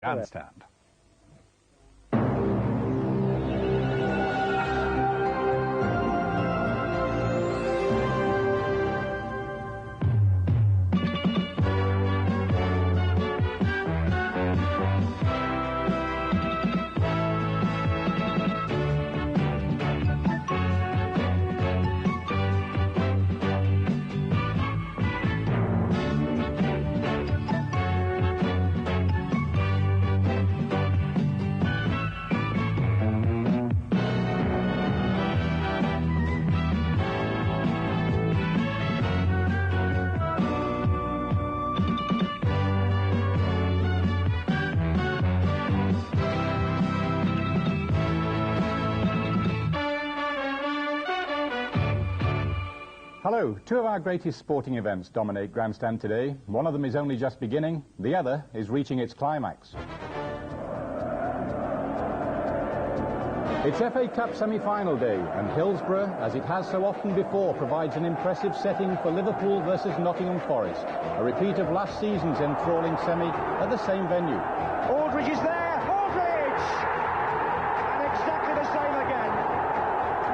Grandstand. Hello, two of our greatest sporting events dominate Grandstand today. One of them is only just beginning, the other is reaching its climax. It's FA Cup semi-final day, and Hillsborough, as it has so often before, provides an impressive setting for Liverpool versus Nottingham Forest, a repeat of last season's enthralling semi at the same venue. Aldridge is there! Aldridge! And exactly the same again.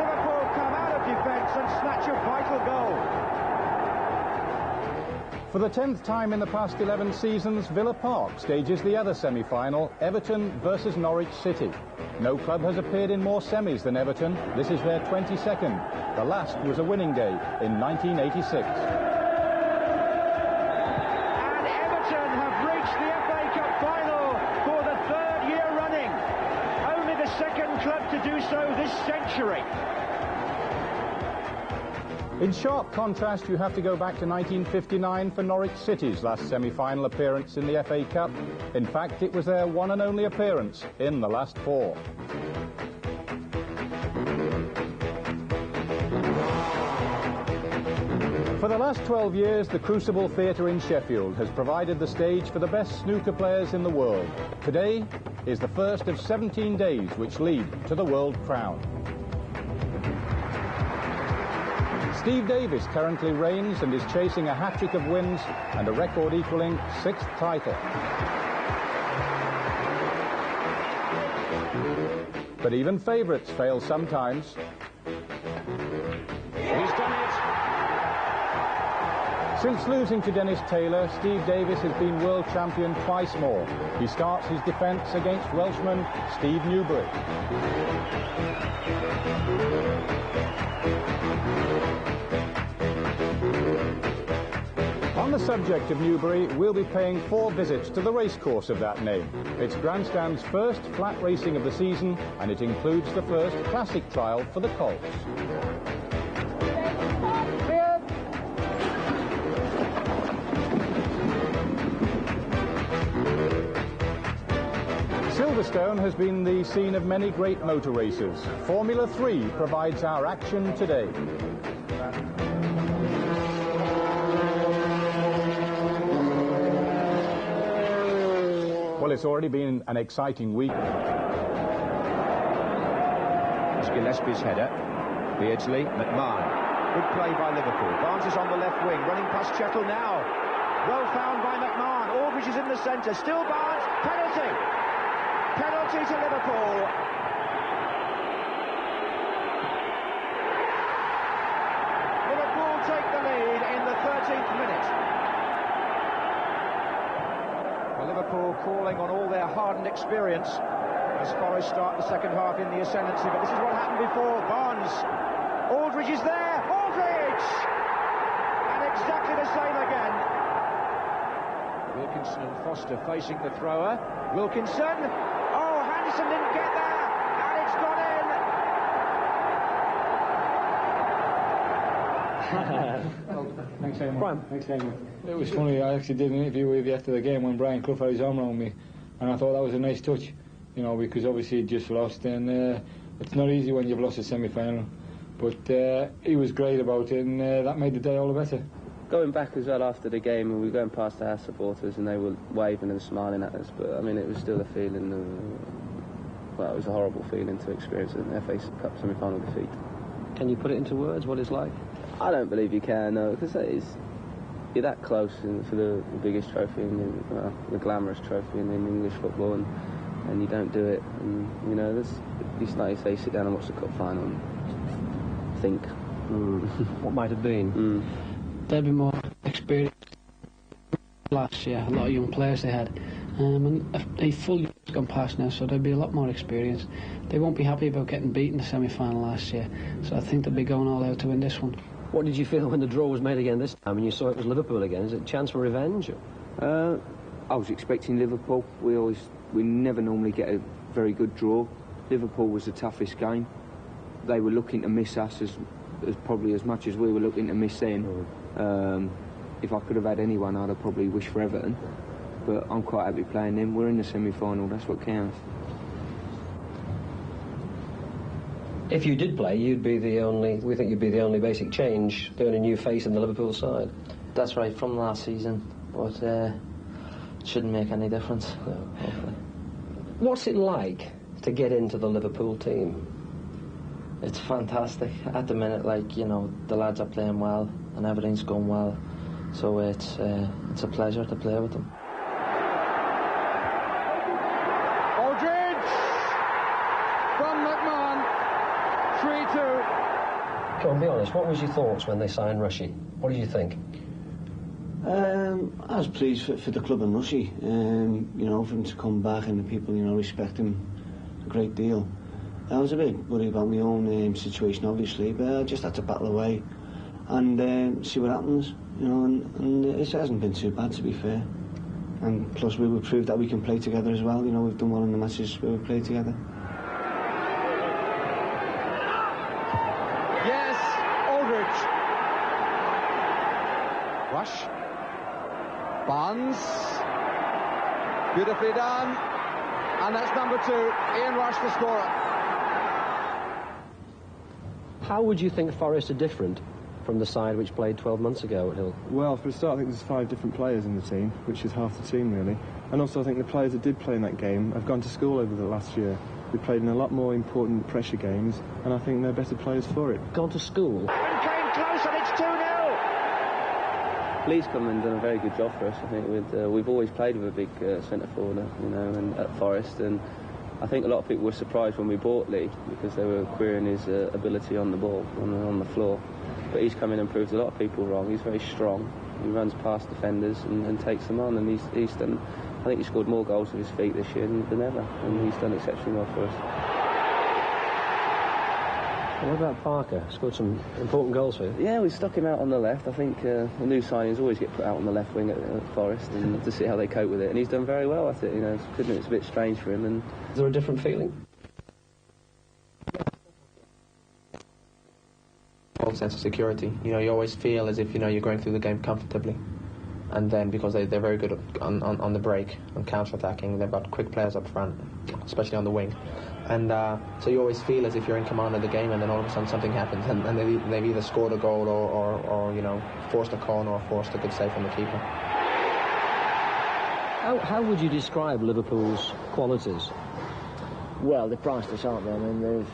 Liverpool come out of defence and snatch a vital goal. For the 10th time in the past 11 seasons, Villa Park stages the other semi-final, Everton versus Norwich City. No club has appeared in more semis than Everton. This is their 22nd. The last was a winning day in 1986. And Everton have reached the FA Cup final for the third year running. Only the second club to do so this century. In sharp contrast, you have to go back to 1959 for Norwich City's last semi-final appearance in the FA Cup. In fact, it was their one and only appearance in the last four. For the last 12 years, the Crucible Theatre in Sheffield has provided the stage for the best snooker players in the world. Today is the first of 17 days which lead to the world crown. Steve Davis currently reigns and is chasing a hat-trick of wins and a record equalling 6th title. But even favourites fail sometimes. He's done it. Since losing to Dennis Taylor, Steve Davis has been world champion twice more. He starts his defence against Welshman Steve Newbury. On the subject of Newbury, we'll be paying 4 visits to the racecourse of that name. It's Grandstand's first flat racing of the season, and it includes the first classic trial for the colts. Silverstone has been the scene of many great motor races. Formula 3 provides our action today. Well, it's already been an exciting week. Gillespie's header. Beardsley, McMahon. Good play by Liverpool. Barnes is on the left wing, running past Chettle now. Well found by McMahon. Aldridge is in the centre. Still Barnes. Penalty. Penalty to Liverpool. Liverpool take the lead in the 13th minute. Well, Liverpool calling on all their hardened experience as Forest start the second half in the ascendancy, but this is what happened before. Barnes, Aldridge is there, Aldridge! And exactly the same again. Wilkinson and Foster facing the thrower. Wilkinson, oh, Hanson didn't get there, and it's gone in. Thanks very much. Brian. Thanks very much. It was funny, I actually did an interview with you after the game when Brian Clough had his arm around me, and I thought that was a nice touch, you know, because obviously he'd just lost, and it's not easy when you've lost a semi-final, but he was great about it, and that made the day all the better. Going back as well after the game, and we were going past our supporters and they were waving and smiling at us, but I mean, it was still a feeling of, well, it was a horrible feeling to experience an FA Cup semi-final defeat. Can you put it into words what it's like? I don't believe you can, no, because you're that close for the biggest trophy, the glamorous trophy in English football, and you don't do it. And you know, it's like you say, sit down and watch the cup final and think what might have been. There'd be more experience last year. A lot of young players they had, and a full year's gone past now, so there'd be a lot more experience. They won't be happy about getting beaten in the semi-final last year, so I think they'll be going all out to win this one. What did you feel when the draw was made again this time and you saw it was Liverpool again? Is it a chance for revenge? I was expecting Liverpool. We never normally get a very good draw. Liverpool was the toughest game. They were looking to miss us as probably as much as we were looking to miss them. If I could have had anyone, I'd have probably wished for Everton. But I'm quite happy playing them. We're in the semi-final, that's what counts. If you did play, we think you'd be the only basic change, the only new face in the Liverpool side. That's right, from last season, but it shouldn't make any difference. Hopefully. What's it like to get into the Liverpool team? It's fantastic. At the minute, like, you know, the lads are playing well and everything's going well, so it's a pleasure to play with them. From McMahon, 3-2. Come on, be honest, what was your thoughts when they signed Rushy? What did you think? I was pleased for the club and Rushy, you know, for him to come back and the people, you know, respect him a great deal. I was a bit worried about my own situation, obviously, but I just had to battle away and see what happens, you know, and it hasn't been too bad, to be fair. And plus we've proved that we can play together as well, you know, we've done well in the matches where we played together. Yes, Aldridge. Rush. Barnes. Beautifully done. And that's number 2, Ian Rush, the scorer. How would you think Forest are different from the side which played 12 months ago at Hill? Well, for a start, I think there's 5 different players in the team, which is half the team, really. And also, I think the players that did play in that game have gone to school over the last year. They played in a lot more important pressure games, and I think they're better players for it. Gone to school? And came close, and it's 2-0. Lee's come and done a very good job for us. I think we've always played with a big centre forward, you know, and at Forest, and I think a lot of people were surprised when we bought Lee because they were querying his ability on the ball, on the floor. But he's come in and proved a lot of people wrong. He's very strong. He runs past defenders and takes them on, and he's done. I think he scored more goals with his feet this year than ever, and he's done exceptionally well for us. What about Parker? Scored some important goals for you. Yeah, we stuck him out on the left. I think the new signings always get put out on the left wing at Forest, and to see how they cope with it. And he's done very well at it. You know, it's a bit strange for him. And is there a different feeling? Sense of security. You know, you always feel as if, you know, you're going through the game comfortably, and then because they're very good on the break, on counter-attacking, they've got quick players up front, especially on the wing, and so you always feel as if you're in command of the game, and then all of a sudden something happens, and they've either scored a goal or you know, forced a corner or forced a good save from the keeper. How would you describe Liverpool's qualities? Well, they're priceless, aren't they? I mean, they've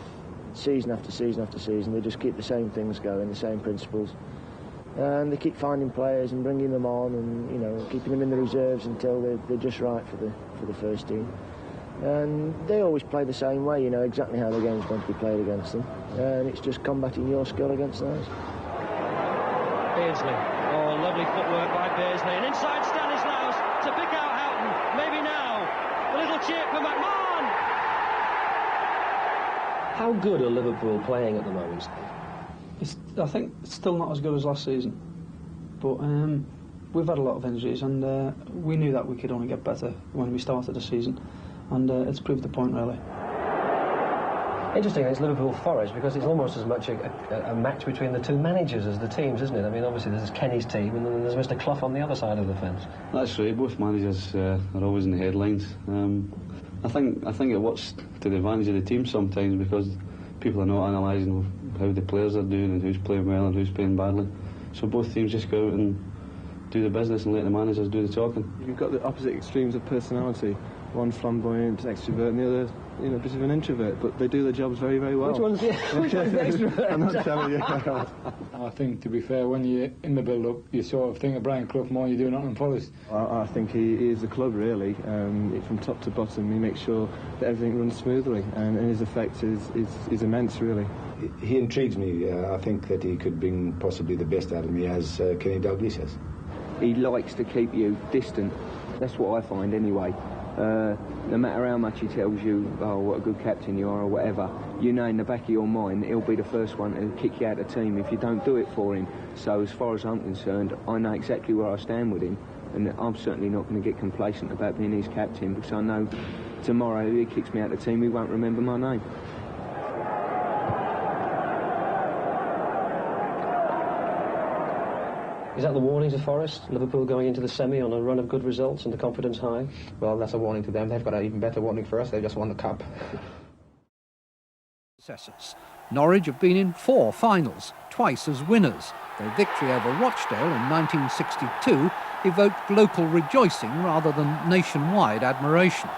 season after season after season, they just keep the same things going, the same principles, and they keep finding players and bringing them on, and, you know, keeping them in the reserves until they're just right for the first team. And they always play the same way, you know exactly how the game's going to be played against them, and it's just combating your skill against theirs. Beardsley, oh, lovely footwork by Beardsley, and inside Stanislaus to pick out Houghton, maybe now, a little chip for McMahon. How good are Liverpool playing at the moment? I think it's still not as good as last season, but we've had a lot of injuries, and we knew that we could only get better when we started the season, and it's proved the point, really. Interesting, it's Liverpool-Forest, because it's almost as much a match between the two managers as the teams, isn't it? I mean, obviously there's Kenny's team, and then there's Mr. Clough on the other side of the fence. That's right, both managers are always in the headlines. I think it works to the advantage of the team sometimes, because people are not analysing how the players are doing and who's playing well and who's playing badly. So both teams just go out and do the business and let the managers do the talking. You've got the opposite extremes of personality. One flamboyant, extrovert, and the other, you know, a bit of an introvert. But they do their jobs very, very well. Which one's the extrovert? I'm not telling you. I think, to be fair, when you're in the build-up, you sort of think of Brian Clough more than you do Nottingham Forest. I think he is the club, really. From top to bottom, he makes sure that everything runs smoothly, and his effect is immense, really. He intrigues me. I think that he could bring possibly the best out of me, as Kenny Dalglish has. He likes to keep you distant. That's what I find, anyway. No matter how much he tells you, oh, what a good captain you are, or whatever, you know in the back of your mind he'll be the first one to kick you out of the team if you don't do it for him. So as far as I'm concerned, I know exactly where I stand with him, and I'm certainly not going to get complacent about being his captain, because I know tomorrow if he kicks me out of the team, he won't remember my name. Is that the warning to Forest? Liverpool going into the semi on a run of good results and the confidence high? Well, that's a warning to them. They've got an even better warning for us. They just won the cup. Norwich have been in 4 finals, twice as winners. Their victory over Rochdale in 1962 evoked local rejoicing rather than nationwide admiration.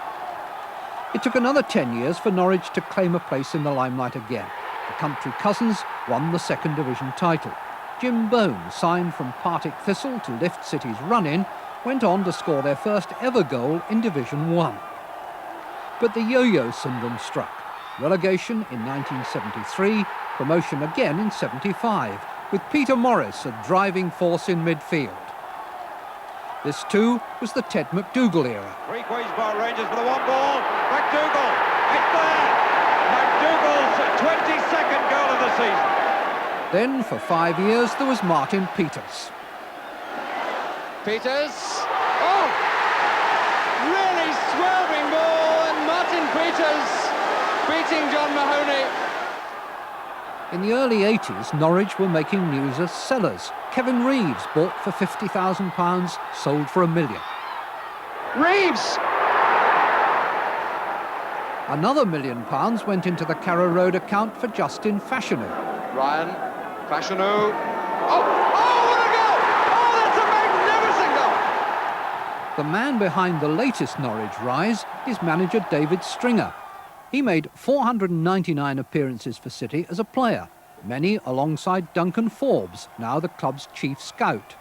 It took another 10 years for Norwich to claim a place in the limelight again. The country cousins won the 2nd Division title. Jim Bone, signed from Partick Thistle to lift City's run-in, went on to score their first ever goal in Division 1. But the yo-yo syndrome struck. Relegation in 1973, promotion again in 75, with Peter Morris a driving force in midfield. This too was the Ted McDougall era. 3 Queensborough Rangers for the one ball. McDougall, it's there! McDougall's 22nd goal of the season. Then, for 5 years, there was Martin Peters. Peters, oh! Really swerving ball, and Martin Peters beating John Mahoney. In the early 80s, Norwich were making news as sellers. Kevin Reeves, bought for £50,000, sold for £1 million. Reeves! Another £1 million went into the Carrow Road account for Justin Fashanu. Ryan Fashanu. Oh, what a goal! Oh, that's a magnificent goal! The man behind the latest Norwich rise is manager David Stringer. He made 499 appearances for City as a player, many alongside Duncan Forbes, now the club's chief scout.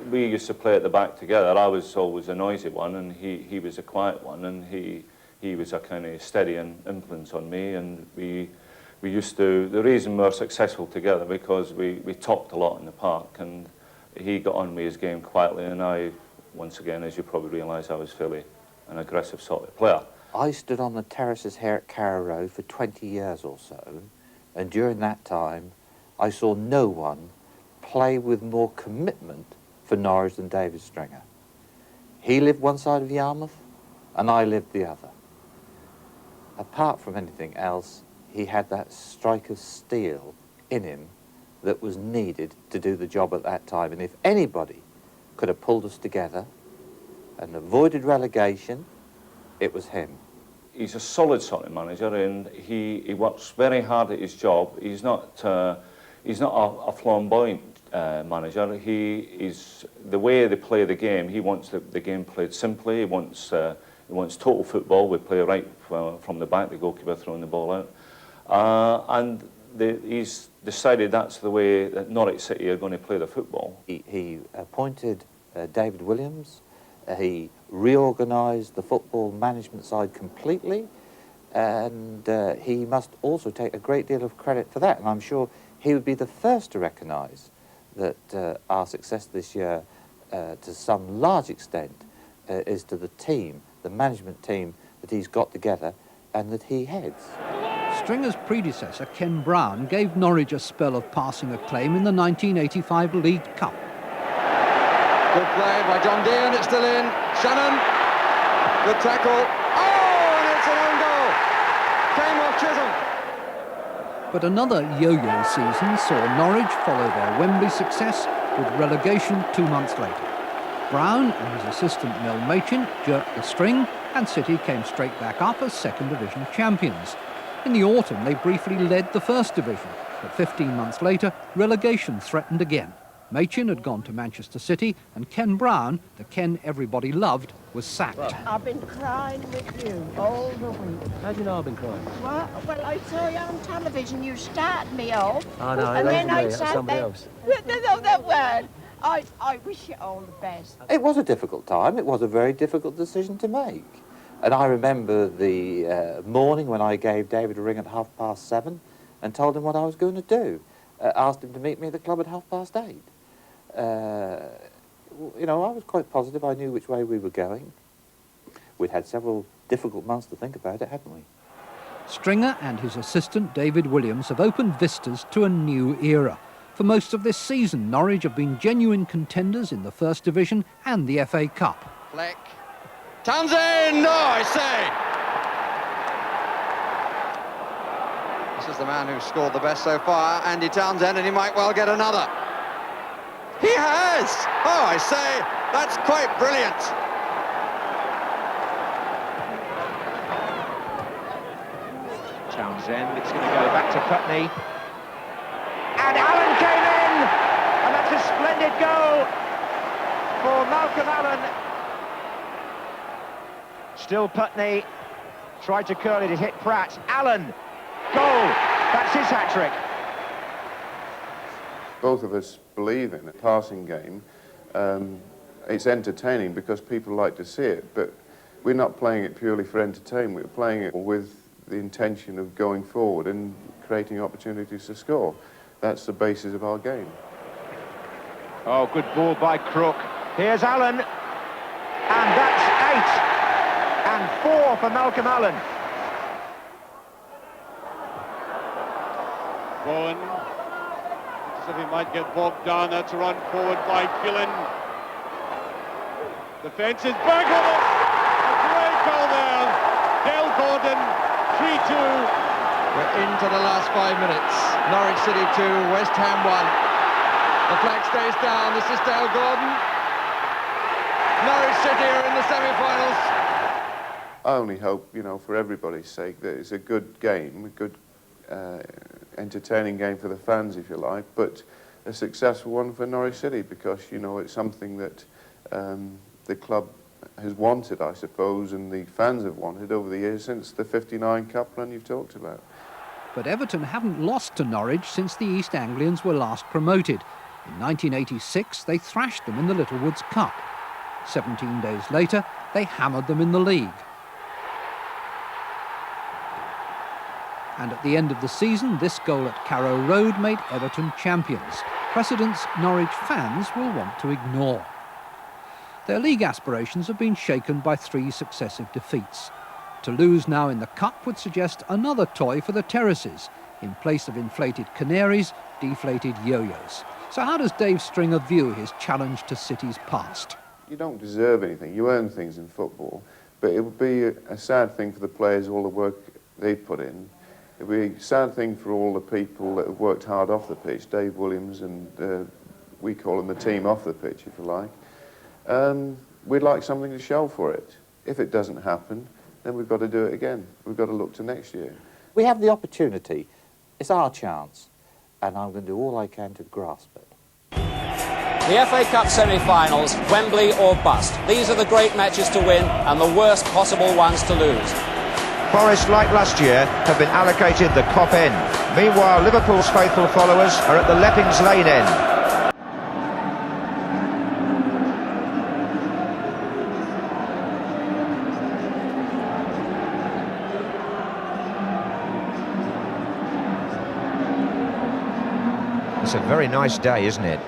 We used to play at the back together. I was always a noisy one, and he was a quiet one, and he was a kind of steady influence on me, and we used to, the reason we were successful together, because we talked a lot in the park, and he got on with his game quietly, and I, once again, as you probably realise, I was fairly an aggressive sort of player. I stood on the terraces here at Carrow Road for 20 years or so, and during that time I saw no one play with more commitment for Norwich than David Stringer. He lived one side of Yarmouth and I lived the other. Apart from anything else, he had that strike of steel in him that was needed to do the job at that time, and if anybody could have pulled us together and avoided relegation, it was him. He's a solid sort of manager, and he works very hard at his job. He's not a flamboyant manager. He is, the way they play the game, he wants the game played simply. He wants total football. We play right from the back, the goalkeeper throwing the ball out, and he's decided that's the way that Norwich City are going to play the football. He appointed David Williams. He reorganised the football management side completely, and he must also take a great deal of credit for that, and I'm sure he would be the first to recognise that our success this year, to some large extent, is to the team, the management team that he's got together and that he heads. Stringer's predecessor, Ken Brown, gave Norwich a spell of passing acclaim in the 1985 League Cup. Good play by John Dean, it's still in. Shannon, good tackle. Oh, and it's an own goal. Came off Chisholm. But another yo-yo season saw Norwich follow their Wembley success with relegation 2 months later. Brown and his assistant Mel Machin jerked the string, and City came straight back up as 2nd Division champions. In the autumn, they briefly led the 1st Division, but 15 months later, relegation threatened again. Machin had gone to Manchester City, and Ken Brown, the Ken everybody loved, was sacked. I've been crying with you all the week. How do you know I've been crying? Well, I saw you on television. You started me off. Oh, no, and that then wasn't I me, that was sat somebody there. else. No, that word. I wish you all the best. It was a difficult time. It was a very difficult decision to make. And I remember the morning when I gave David a ring at 7:30 and told him what I was going to do. Asked him to meet me at the club at 8:30. You know, I was quite positive. I knew which way we were going. We'd had several difficult months to think about it, hadn't we? Stringer and his assistant David Williams have opened vistas to a new era. For most of this season, Norwich have been genuine contenders in the First Division and the FA Cup. Fleck. Townsend! No, I say! This is the man who's scored the best so far, Andy Townsend, and he might well get another. He has! Oh, I say, that's quite brilliant. Townsend, it's going to go back to Putney. And Allen came in! And that's a splendid goal for Malcolm Allen. Still Putney, tried to curl it, it hit Pratt. Allen, goal, that's his hat-trick. Both of us believe in a passing game. It's entertaining because people like to see it, but we're not playing it purely for entertainment. We're playing it with the intention of going forward and creating opportunities to score. That's the basis of our game. Oh, good ball by Crook. Here's Allen, and that's 8. And 4 for Malcolm Allen. Bowen, looks as if he might get bogged down. That's a run forward by Gillen. The fence is back on it. A great goal there. Dale Gordon, 3-2. We're into the last 5 minutes. Norwich City 2, West Ham 1. The flag stays down. This is Dale Gordon. Norwich City are in the semi-finals. I only hope, you know, for everybody's sake, that it's a good game, a good, entertaining game for the fans, if you like, but a successful one for Norwich City because, you know, it's something that the club has wanted, I suppose, and the fans have wanted over the years since the '59 Cup run you've talked about. But Everton haven't lost to Norwich since the East Anglians were last promoted. In 1986, they thrashed them in the Littlewoods Cup. 17 days later, they hammered them in the league. And at the end of the season, this goal at Carrow Road made Everton champions, precedents Norwich fans will want to ignore. Their league aspirations have been shaken by 3 successive defeats. To lose now in the Cup would suggest another toy for the terraces. In place of inflated canaries, deflated yo-yos. So how does Dave Stringer view his challenge to City's past? You don't deserve anything. You earn things in football, but it would be a sad thing for the players, all the work they've put in. It would be a sad thing for all the people that have worked hard off the pitch, Dave Williams and we call them the team off the pitch, if you like. We'd like something to show for it. If it doesn't happen, then we've got to do it again. We've got to look to next year. We have the opportunity. It's our chance, and I'm going to do all I can to grasp it. The FA Cup semi-finals, Wembley or bust. These are the great matches to win and the worst possible ones to lose. Forest, like last year, have been allocated the Kop end. Meanwhile, Liverpool's faithful followers are at the Leppings Lane end. It's a very nice day, isn't it?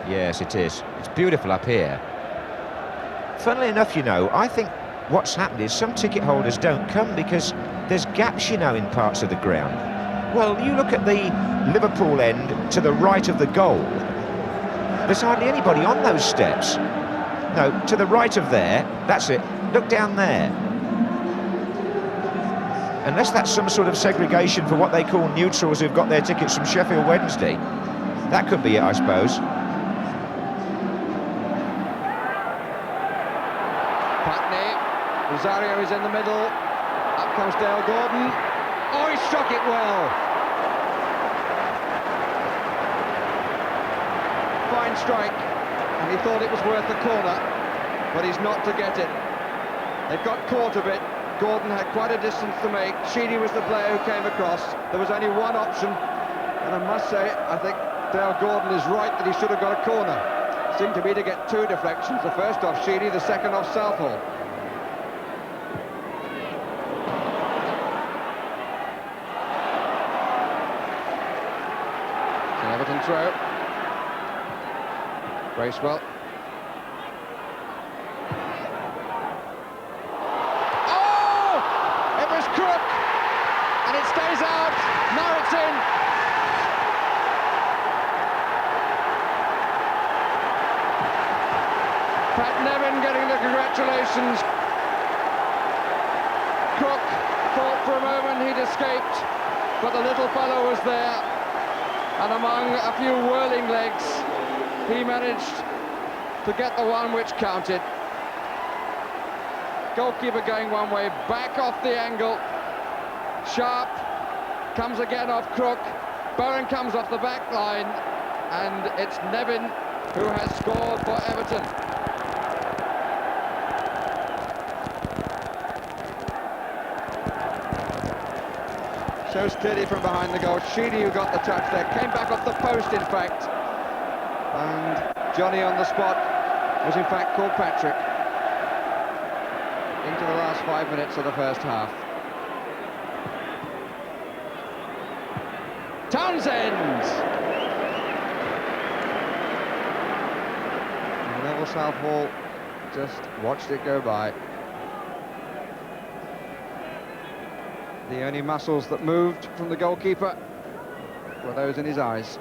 Yes, it is. It's beautiful up here. Funnily enough, you know, I think what's happened is some ticket holders don't come because there's gaps, you know, in parts of the ground. Well, you look at the Liverpool end to the right of the goal. There's hardly anybody on those steps. No, to the right of there, that's it. Look down there. Unless that's some sort of segregation for what they call neutrals who've got their tickets from Sheffield Wednesday. That could be it, I suppose. Rosario is in the middle. Up comes Dale Gordon. Oh, he struck it well. Fine second strike, and he thought it was worth the corner, but he's not to get it. They've got caught a bit. Gordon had quite a distance to make. Sheedy was the player who came across. There was only one option, and I must say, I think Dale Gordon is right that he should have got a corner. Seemed to me to get two deflections, the first off Sheedy, the second off Southall. The Everton throw. Bracewell. Oh! It was Crook! And it stays out. Now it's in. Pat Nevin getting the congratulations. Crook thought for a moment he'd escaped, but the little fellow was there, and among a few whirling legs, he managed to get the one which counted. Goalkeeper going one way, back off the angle. Sharp comes again off Crook. Bowen comes off the back line, and it's Nevin who has scored for Everton. So steady from behind the goal. Sheedy, who got the touch there, came back off the post, in fact. And Johnny on the spot was, in fact, called Patrick. Into the last 5 minutes of the first half. Townsend! And Neville Southall just watched it go by. The only muscles that moved from the goalkeeper were those in his eyes.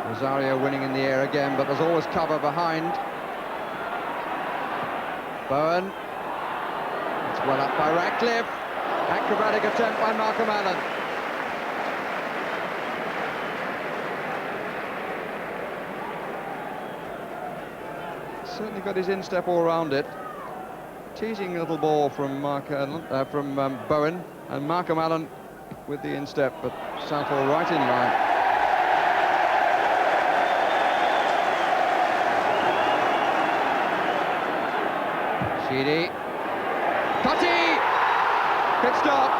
Rosario winning in the air again, but there's always cover behind. Bowen. It's well up by Ratcliffe. Acrobatic attempt by Malcolm Allen. Certainly got his instep all round it. Teasing little ball from Bowen, and Malcolm Allen with the instep, but Southall right in line. Sheedy. Cutty! Pit stop.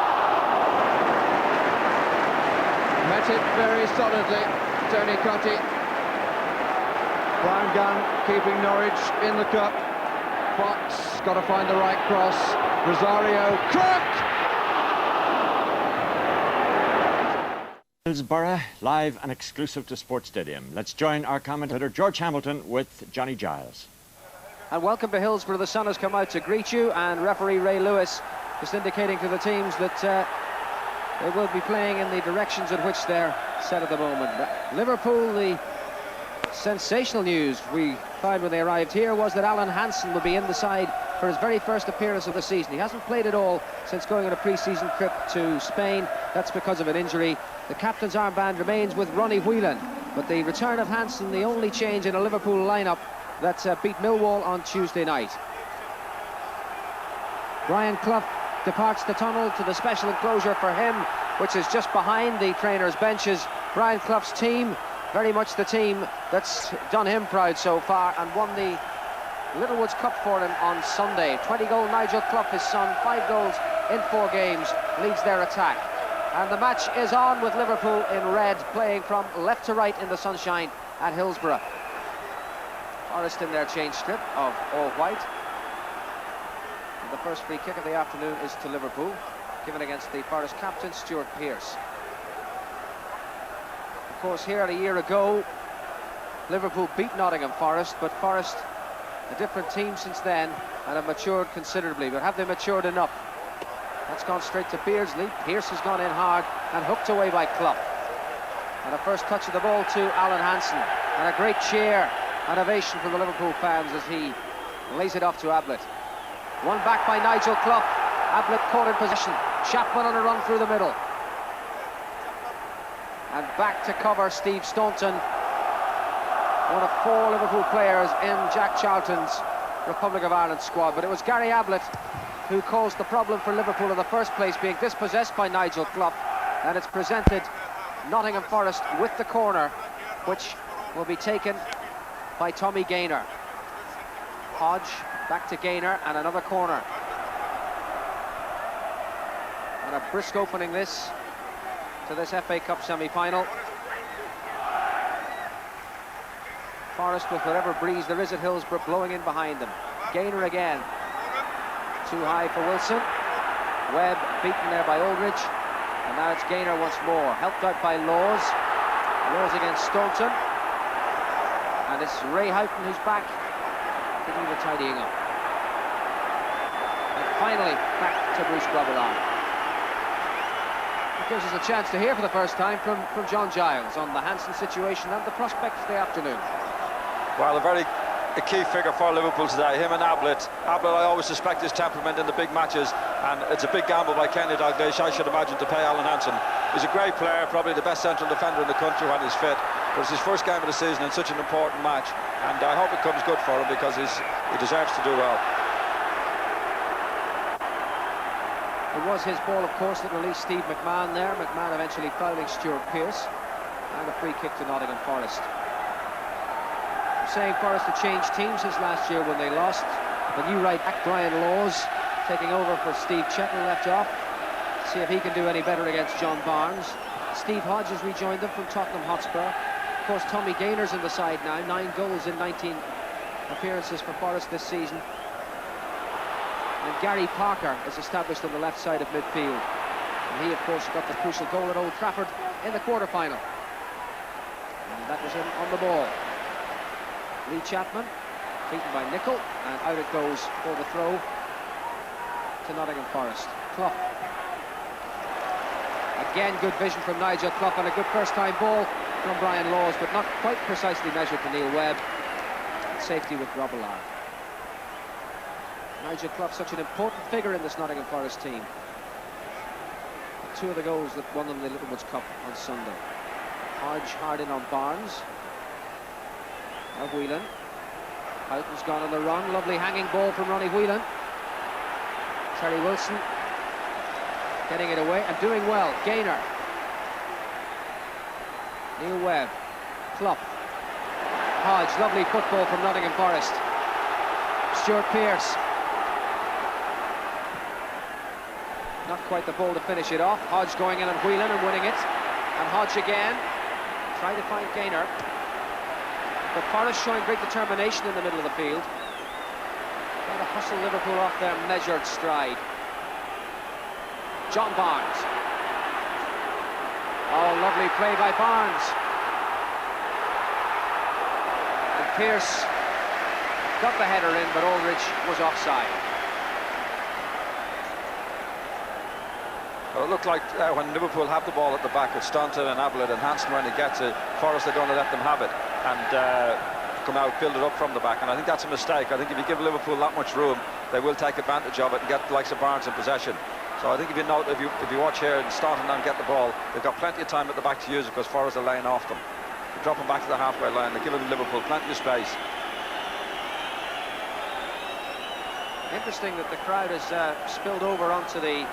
Met it very solidly, Tony Cutty. Brian Gunn keeping Norwich in the cup. Fox got to find the right cross. Rosario. Crook! Hillsborough, live and exclusive to Sports Stadium. Let's join our commentator George Hamilton with Johnny Giles. And welcome to Hillsborough. The sun has come out to greet you, and referee Ray Lewis just indicating to the teams that they will be playing in the directions in which they're set at the moment. Liverpool, the sensational news we found when they arrived here was that Alan Hansen will be in the side for his very first appearance of the season. He hasn't played at all since going on a pre-season trip to Spain. That's because of an injury. The captain's armband remains with Ronnie Whelan, but the return of Hansen, the only change in a Liverpool lineup that beat Millwall on Tuesday night. Brian Clough departs the tunnel to the special enclosure for him, which is just behind the trainers' benches. Brian Clough's team, very much the team that's done him proud so far and won the Littlewoods Cup for him on Sunday. 20-goal Nigel Clough, his son, 5 goals in 4 games, leads their attack. And the match is on with Liverpool in red, playing from left to right in the sunshine at Hillsborough. Forest in their change strip of all white. And the first free kick of the afternoon is to Liverpool, given against the Forest captain, Stuart Pearce. Of course, here a year ago, Liverpool beat Nottingham Forest, but Forest, a different team since then, and have matured considerably. But have they matured enough? That's gone straight to Beardsley. Pearce has gone in hard and hooked away by Clough. And a first touch of the ball to Alan Hansen. And a great cheer and ovation from the Liverpool fans as he lays it off to Ablett. One back by Nigel Clough. Ablett caught in possession. Chapman on a run through the middle. And back to cover Steve Staunton, one of 4 Liverpool players in Jack Charlton's Republic of Ireland squad. But it was Gary Ablett who caused the problem for Liverpool in the first place, being dispossessed by Nigel Clough, and it's presented Nottingham Forest with the corner, which will be taken by Tommy Gaynor. Hodge back to Gaynor, and another corner. And a brisk opening this to this FA Cup semi-final. Forest with whatever breeze there is at Hillsborough blowing in behind them. Gaynor again. Too high for Wilson. Webb beaten there by Aldridge. And now it's Gaynor once more. Helped out by Laws. Laws against Staunton. And it's Ray Houghton who's back to do the tidying up. And finally back to Bruce Grobbelaar. It gives us a chance to hear for the first time from John Giles on the Hansen situation and the prospects of the afternoon. Well, a key figure for Liverpool today, him and Ablett. Ablett, I always suspect his temperament in the big matches, and it's a big gamble by Kenny Dalglish, I should imagine, to pay Alan Hansen. He's a great player, probably the best central defender in the country when he's fit, but it's his first game of the season in such an important match, and I hope it comes good for him, because he deserves to do well. It was his ball, of course, that released Steve McMahon there. McMahon eventually fouling Stuart Pearce, and a free kick to Nottingham Forest. Saying Forest had changed teams since last year when they lost. The new right back, Brian Laws, taking over for Steve Chettle, left off. See if he can do any better against John Barnes. Steve Hodge has rejoined them from Tottenham Hotspur. Of course, Tommy Gaynor's in the side now. 9 goals in 19 appearances for Forest this season. And Gary Parker is established on the left side of midfield. And he, of course, got the crucial goal at Old Trafford in the quarter-final. And that was him on the ball. Lee Chapman, beaten by Nicol, and out it goes for the throw to Nottingham Forest. Clough. Again, good vision from Nigel Clough, and a good first-time ball from Brian Laws, but not quite precisely measured to Neil Webb. Safety with Grobbelaar. Nigel Clough, such an important figure in this Nottingham Forest team. 2 of the goals that won them the Littlewoods Cup on Sunday. Hodge hard in on Barnes. Now Whelan. Houghton's gone on the run. Lovely hanging ball from Ronnie Whelan. Terry Wilson getting it away and doing well. Gaynor. Neil Webb. Clough. Hodge. Lovely football from Nottingham Forest. Stuart Pearce. Not quite the ball to finish it off. Hodge going in on Whelan and winning it. And Hodge again. Trying to find Gaynor. But Forest showing great determination in the middle of the field. Trying to hustle Liverpool off their measured stride. John Barnes. Oh, lovely play by Barnes. And Pearce got the header in, but Aldridge was offside. Well, it looked like when Liverpool have the ball at the back with Staunton and Ablett and Hansen, when he gets it, Forest are going to let them have it and come out, build it up from the back, and I think that's a mistake. I think if you give Liverpool that much room, they will take advantage of it and get the likes of Barnes in possession. So I think if you note, if you watch here and Staunton and get the ball, they've got plenty of time at the back to use it because Forest are laying off them. They drop them back to the halfway line, they're giving Liverpool plenty of space. Interesting that the crowd has spilled over onto the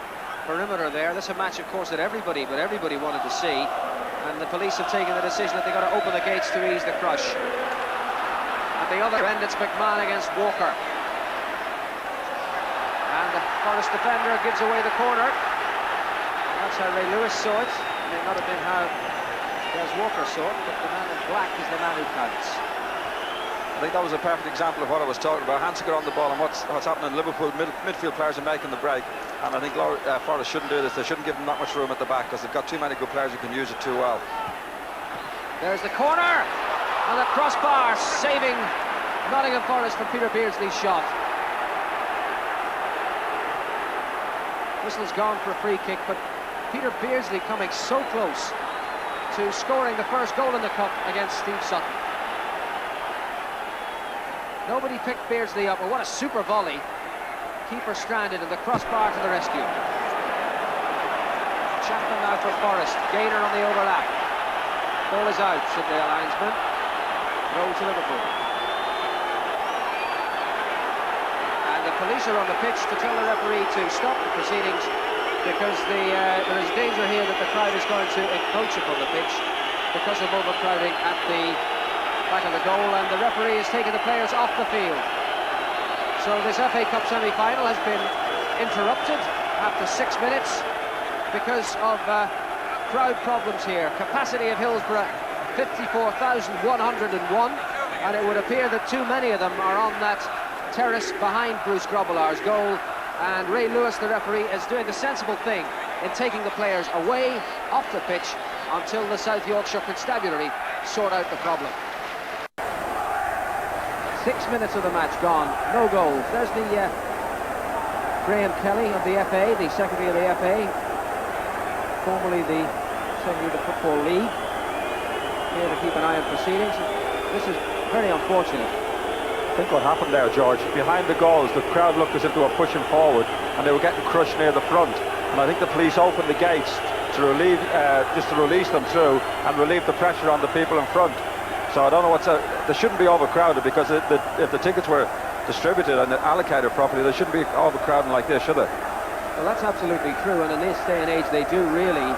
perimeter there. This is a match, of course, that everybody wanted to see, and the police have taken the decision that they've got to open the gates to ease the crush. At the other end, it's McMahon against Walker. And the Forest defender gives away the corner. That's how Ray Lewis saw it. It may not have been how Des Walker saw it, but the man in black is the man who counts. I think that was a perfect example of what I was talking about. Hansen got on the ball, and what's happening in Liverpool, midfield players are making the break, and I think Forest shouldn't do this. They shouldn't give them that much room at the back because they've got too many good players who can use it too well. There's the corner, and the crossbar saving Nottingham Forest from Peter Beardsley's shot. Whistle's gone for a free kick, but Peter Beardsley coming so close to scoring the first goal in the cup against Steve Sutton. Nobody picked Beardsley up, but what a super volley. Keeper stranded, and the crossbar to the rescue. Chapman now for Forest. Gaynor on the overlap. Ball is out, said the linesman. Goal to Liverpool. And the police are on the pitch to tell the referee to stop the proceedings because there is danger here that the crowd is going to encroach upon the pitch because of overcrowding at the back of the goal, and the referee is taking the players off the field. So this FA Cup semi-final has been interrupted after 6 minutes because of crowd problems here. Capacity of Hillsborough 54,101, and it would appear that too many of them are on that terrace behind Bruce Grobbelaar's goal, and Ray Lewis, the referee, is doing the sensible thing in taking the players away off the pitch until the South Yorkshire Constabulary sort out the problem. 6 minutes of the match gone, no goals. There's the Graham Kelly of the FA, the Secretary of the FA, formerly the Secretary of the Football League, here to keep an eye on proceedings. This is very unfortunate. I think what happened there, George, behind the goals, the crowd looked as if they were pushing forward and they were getting crushed near the front. And I think the police opened the gates to relieve, just to release them through and relieve the pressure on the people in front. So I don't know they shouldn't be overcrowded, because if the tickets were distributed and allocated properly, they shouldn't be overcrowding like this, should they? Well, that's absolutely true, and in this day and age they do really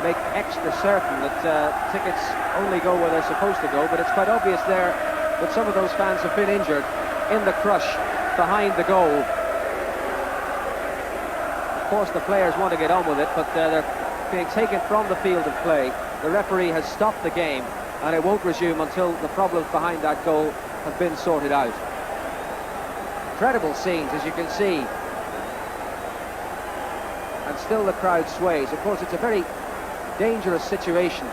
make extra certain that tickets only go where they're supposed to go, but it's quite obvious there that some of those fans have been injured in the crush behind the goal. Of course the players want to get on with it, but they're being taken from the field of play. The referee has stopped the game, and it won't resume until the problems behind that goal have been sorted out. Incredible scenes, as you can see. And still the crowd sways. Of course, it's a very dangerous situation.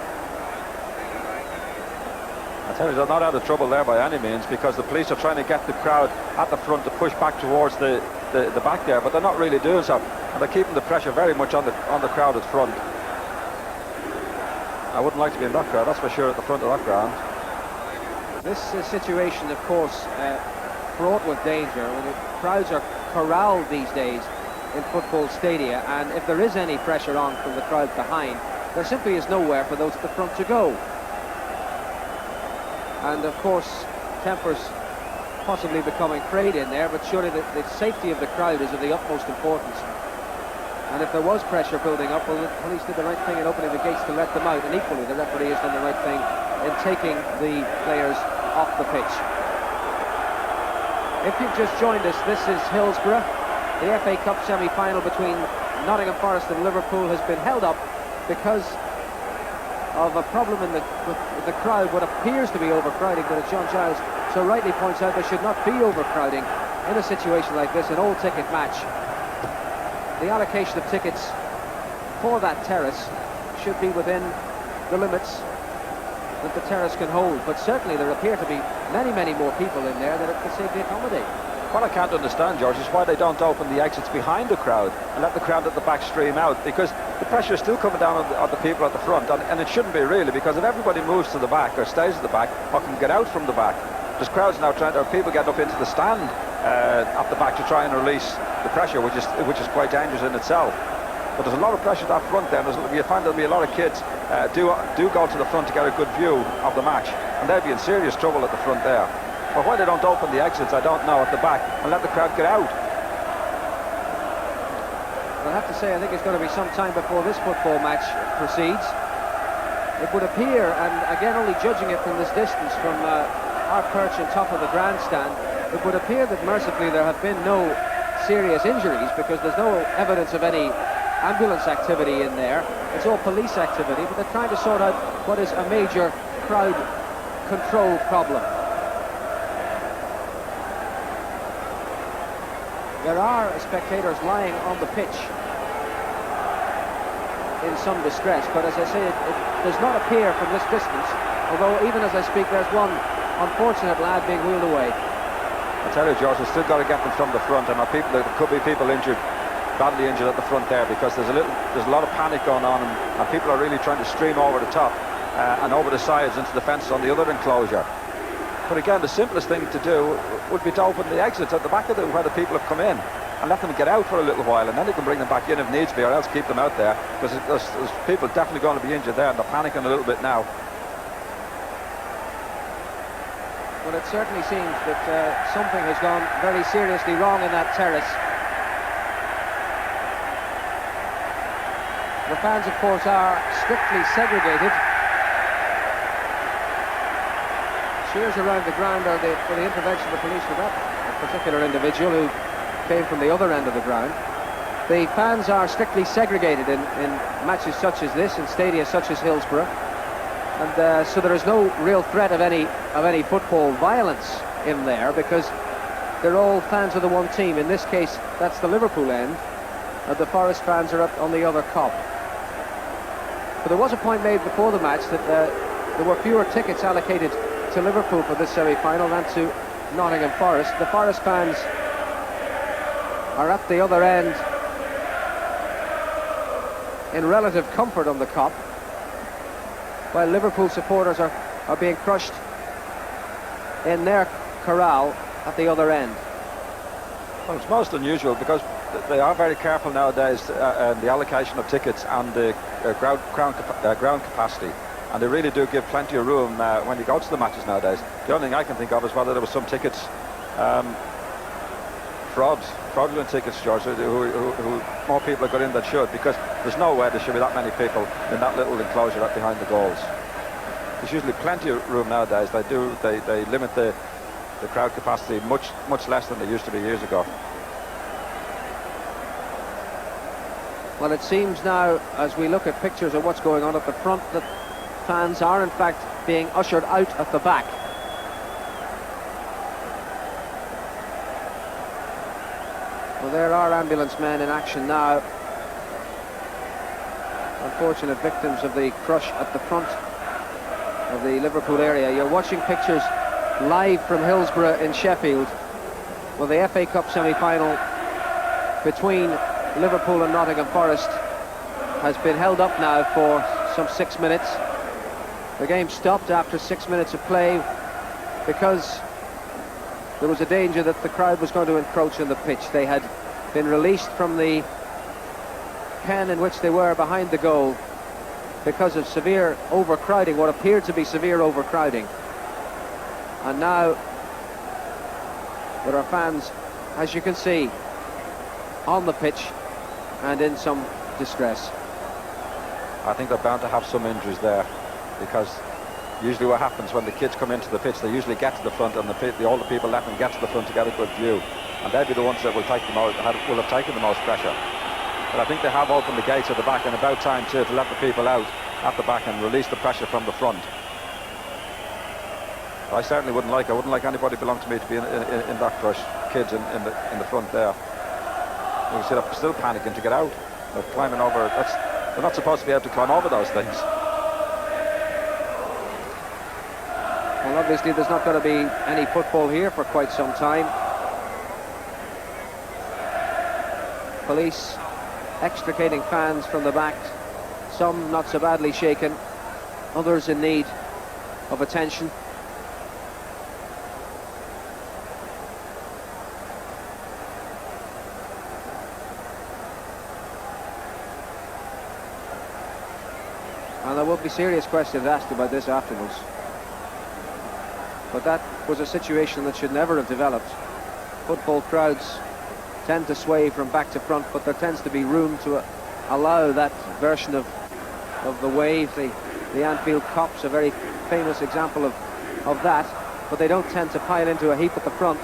I tell you, they're not out of trouble there by any means, because the police are trying to get the crowd at the front to push back towards the back there, but they're not really doing so, and they're keeping the pressure very much on the crowd at front. I wouldn't like to be in that crowd, that's for sure, at the front of that ground. This situation, of course, fraught with danger. When the crowds are corralled these days in football stadia, and if there is any pressure on from the crowd behind, there simply is nowhere for those at the front to go. And of course, tempers possibly becoming frayed in there, but surely the safety of the crowd is of the utmost importance. And if there was pressure building up, well, the police did the right thing in opening the gates to let them out, and equally the referee has done the right thing in taking the players off the pitch. If you've just joined us, this is Hillsborough. The FA Cup semi-final between Nottingham Forest and Liverpool has been held up because of a problem with the crowd, what appears to be overcrowding, but as John Giles so rightly points out, there should not be overcrowding in a situation like this, an all-ticket match. The allocation of tickets for that terrace should be within the limits that the terrace can hold, but certainly there appear to be many more people in there that it can safely accommodate. What I can't understand, George, is why they don't open the exits behind the crowd and let the crowd at the back stream out, because the pressure is still coming down on the people at the front, and it shouldn't be really, because if everybody moves to the back or stays at the back or can get out from the back, there's crowds now people getting up into the stand at the back to try and release the pressure, which is quite dangerous in itself. But there's a lot of pressure at that front there, and you find there'll be a lot of kids do go to the front to get a good view of the match, and they'd be in serious trouble at the front there. But why they don't open the exits, I don't know, at the back, and let the crowd get out. I'll have to say, I think it's going to be some time before this football match proceeds. It would appear, and again only judging it from this distance from our perch on top of the grandstand, it would appear that mercifully there have been no serious injuries, because there's no evidence of any ambulance activity in there. It's all police activity, but they're trying to sort out what is a major crowd control problem. There are spectators lying on the pitch in some distress, but as I say, it does not appear from this distance, although even as I speak there's one unfortunate lad being wheeled away. I tell you, George, we've still got to get them from the front, and there could be people injured, badly injured at the front there, because there's a lot of panic going on, and people are really trying to stream over the top and over the sides into the fences on the other enclosure. But again, the simplest thing to do would be to open the exits at the back of where the people have come in, and let them get out for a little while, and then they can bring them back in if needs be, or else keep them out there, because there's people definitely going to be injured there, and they're panicking a little bit now. Well, it certainly seems that something has gone very seriously wrong in that terrace. The fans, of course, are strictly segregated. Cheers around the ground are for the intervention of the police for that particular individual who came from the other end of the ground. The fans are strictly segregated in matches such as this, in stadia such as Hillsborough, and so there is no real threat of any football violence in there, because they're all fans of the one team. In this case, that's the Liverpool end, and the Forest fans are up on the other cop. But there was a point made before the match that there were fewer tickets allocated to Liverpool for this semi-final than to Nottingham Forest. The Forest fans are at the other end in relative comfort on the cop, while Liverpool supporters are being crushed in their corral at the other end. Well, it's most unusual because they are very careful nowadays the allocation of tickets and the ground capacity, and they really do give plenty of room when you go to the matches nowadays. The only thing I can think of is whether there was some tickets, fraudulent tickets, George, who more people have got in than should, because there's no way there should be that many people in that little enclosure right behind the goals. There's usually plenty of room nowadays. They limit the crowd capacity much less than they used to be years ago. Well, it seems now, as we look at pictures of what's going on at the front, that fans are in fact being ushered out at the back. Well, there are ambulance men in action now. Unfortunate victims of the crush at the front of the Liverpool area. You're watching pictures live from Hillsborough in Sheffield. Well, the FA Cup semi-final between Liverpool and Nottingham Forest has been held up now for some 6 minutes. The game stopped after 6 minutes of play because there was a danger that the crowd was going to encroach on the pitch. They had been released from the pen in which they were behind the goal because of severe overcrowding, what appeared to be severe overcrowding. And now there are fans, as you can see, on the pitch and in some distress. I think they're bound to have some injuries there, because usually what happens when the kids come into the pitch, they usually get to the front, and the older people let them get to the front to get a good view, and they'll be the ones that will take will have taken the most pressure. But I think they have opened the gates at the back, and about time too, to let the people out at the back and release the pressure from the front. I certainly wouldn't like anybody belonging to me to be in that crush. Kids in the front there. You can see they're still panicking to get out. They're climbing over. They're not supposed to be able to climb over those things. Well, obviously there's not going to be any football here for quite some time. Police extricating fans from the back, some not so badly shaken, others in need of attention. And there will be serious questions asked about this afterwards. But that was a situation that should never have developed. Football crowds tend to sway from back to front, but there tends to be room to allow that version of the wave. The Anfield Cop's a very famous example of that, but they don't tend to pile into a heap at the front.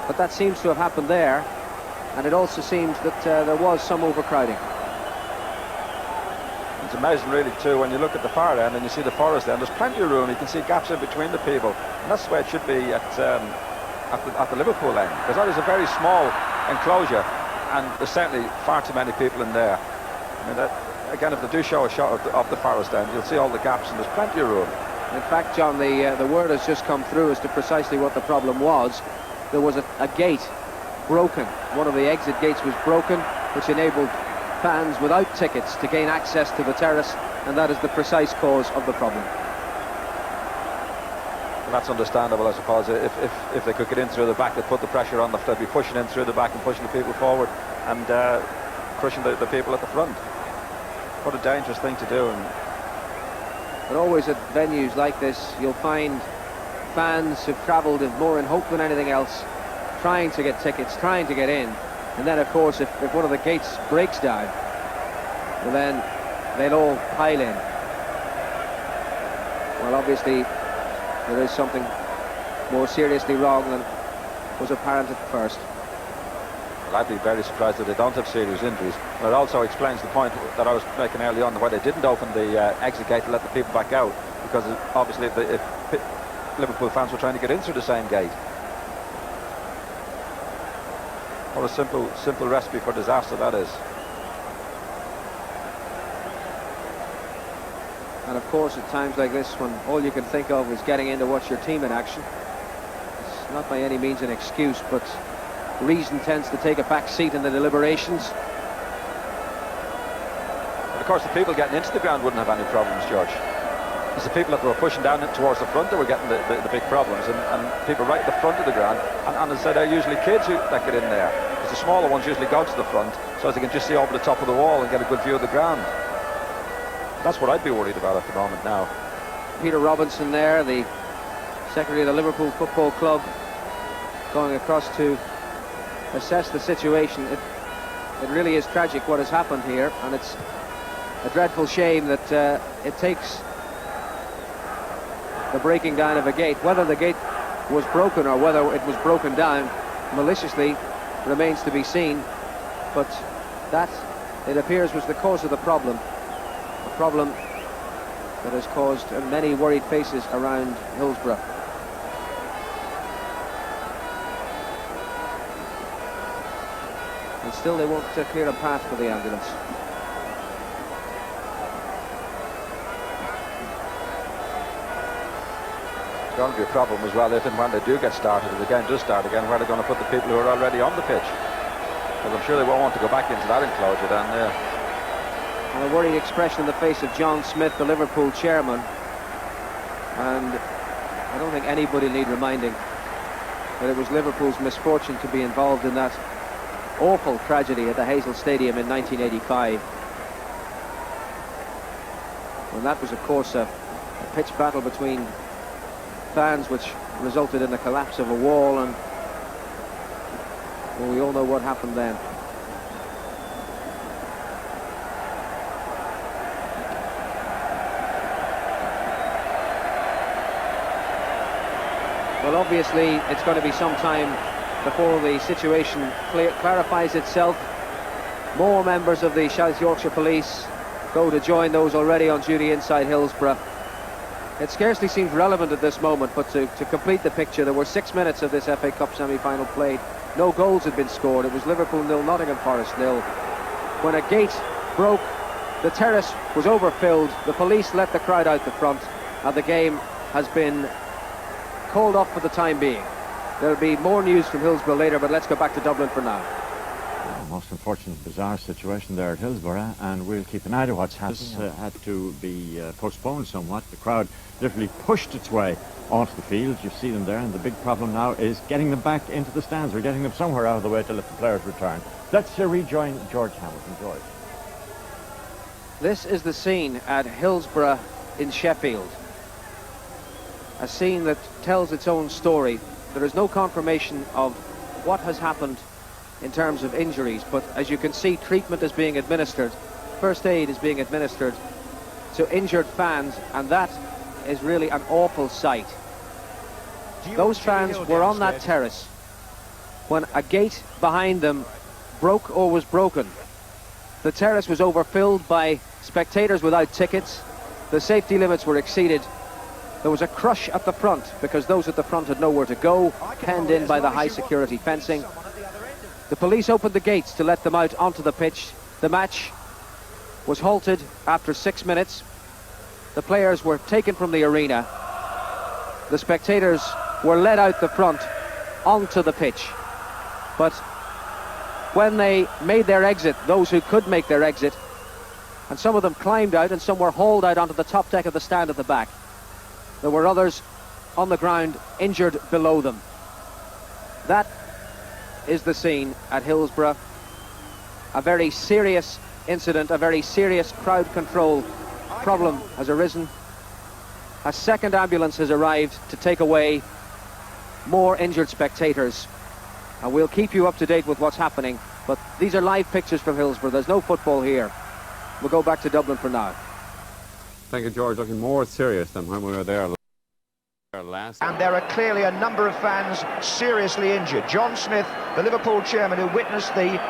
But that seems to have happened there, and it also seems that there was some overcrowding. It's amazing really too when you look at the far end and you see the Forest end. There's plenty of room. You can see gaps in between the people, and that's the way it should be at the Liverpool end, because that is a very small enclosure, and there's certainly far too many people in there. I mean, that, again, if they do show a shot of the Forest end, you'll see all the gaps, and there's plenty of room. In fact, John, the word has just come through as to precisely what the problem was. There was a gate broken. One of the exit gates was broken, which enabled fans without tickets to gain access to the terrace, and that is the precise cause of the problem. And that's understandable, I suppose. If they could get in through the back, they'd put the pressure on. They'd be pushing in through the back and pushing the people forward and crushing the people at the front. What a dangerous thing to do. But always at venues like this, you'll find fans who've travelled more in hope than anything else, trying to get tickets, trying to get in. And then, of course, if one of the gates breaks down, well, then they'll all pile in. Well, obviously, there is something more seriously wrong than was apparent at first. Well, I'd be very surprised that they don't have serious injuries. But it also explains the point that I was making early on, why they didn't open the exit gate to let the people back out, because obviously if Liverpool fans were trying to get in through the same gate. What a simple recipe for disaster that is. And of course, at times like this, when all you can think of is getting in to watch your team in action, it's not by any means an excuse, but reason tends to take a back seat in the deliberations. But of course, the people getting into the ground wouldn't have any problems, George. It's the people that were pushing down towards the front that were getting the big problems, and people right at the front of the ground. And as I said, they're usually kids that get in there, because the smaller ones usually go to the front so as they can just see over the top of the wall and get a good view of the ground. That's what I'd be worried about at the moment now. Peter Robinson there, the secretary of the Liverpool Football Club, going across to assess the situation. It really is tragic what has happened here, and it's a dreadful shame that it takes the breaking down of a gate. Whether the gate was broken or whether it was broken down maliciously remains to be seen, but that, it appears, was the cause of the problem. A problem that has caused many worried faces around Hillsborough. And still they won't clear a path for the ambulance. It's going to be a problem as well if and when they do get started, if the game does start again, where they're going to put the people who are already on the pitch. Because I'm sure they won't want to go back into that enclosure down there. And a worried expression in the face of John Smith, the Liverpool chairman. And I don't think anybody need reminding that it was Liverpool's misfortune to be involved in that awful tragedy at the Hazel Stadium in 1985. And that was, of course, a pitch battle between fans which resulted in the collapse of a wall, and well, we all know what happened then. Well, obviously, it's going to be some time before the situation clarifies itself. More members of the South Yorkshire Police go to join those already on duty inside Hillsborough. It scarcely seems relevant at this moment, but to complete the picture, there were 6 minutes of this FA Cup semi-final played. No goals had been scored. It was Liverpool 0, Nottingham Forest 0. When a gate broke, the terrace was overfilled. The police let the crowd out the front, and the game has been called off for the time being. There'll be more news from Hillsborough later, but let's go back to Dublin for now. Most unfortunate, bizarre situation there at Hillsborough, and we'll keep an eye to what's happening. Had to be postponed somewhat. The crowd literally pushed its way onto the field. You see them there, and the big problem now is getting them back into the stands, or getting them somewhere out of the way to let the players return. Let's rejoin George Hamilton. George. This is the scene at Hillsborough in Sheffield. A scene that tells its own story. There is no confirmation of what has happened in terms of injuries, but as you can see, treatment is being administered, first aid is being administered to injured fans, and that is really an awful sight. Those fans were on that terrace when a gate behind them broke or was broken. The terrace was overfilled by spectators without tickets. The safety limits were exceeded. There was a crush at the front because those at the front had nowhere to go, penned in by the high security fencing. The police opened the gates to let them out onto the pitch. The match was halted after 6 minutes. The players were taken from the arena. The spectators were led out the front onto the pitch. But when they made their exit, those who could make their exit, and some of them climbed out and some were hauled out onto the top deck of the stand at the back. There were others on the ground injured below them. That is the scene at Hillsborough. A very serious incident, a very serious crowd control problem has arisen. a second ambulance has arrived to take away more injured spectators. And we'll keep you up to date with what's happening. But these are live pictures from Hillsborough. There's no football here. We'll go back to Dublin for now. Thank you, George. Looking more serious than when we were there last. And there are clearly a number of fans seriously injured. John Smith, the Liverpool chairman, who witnessed the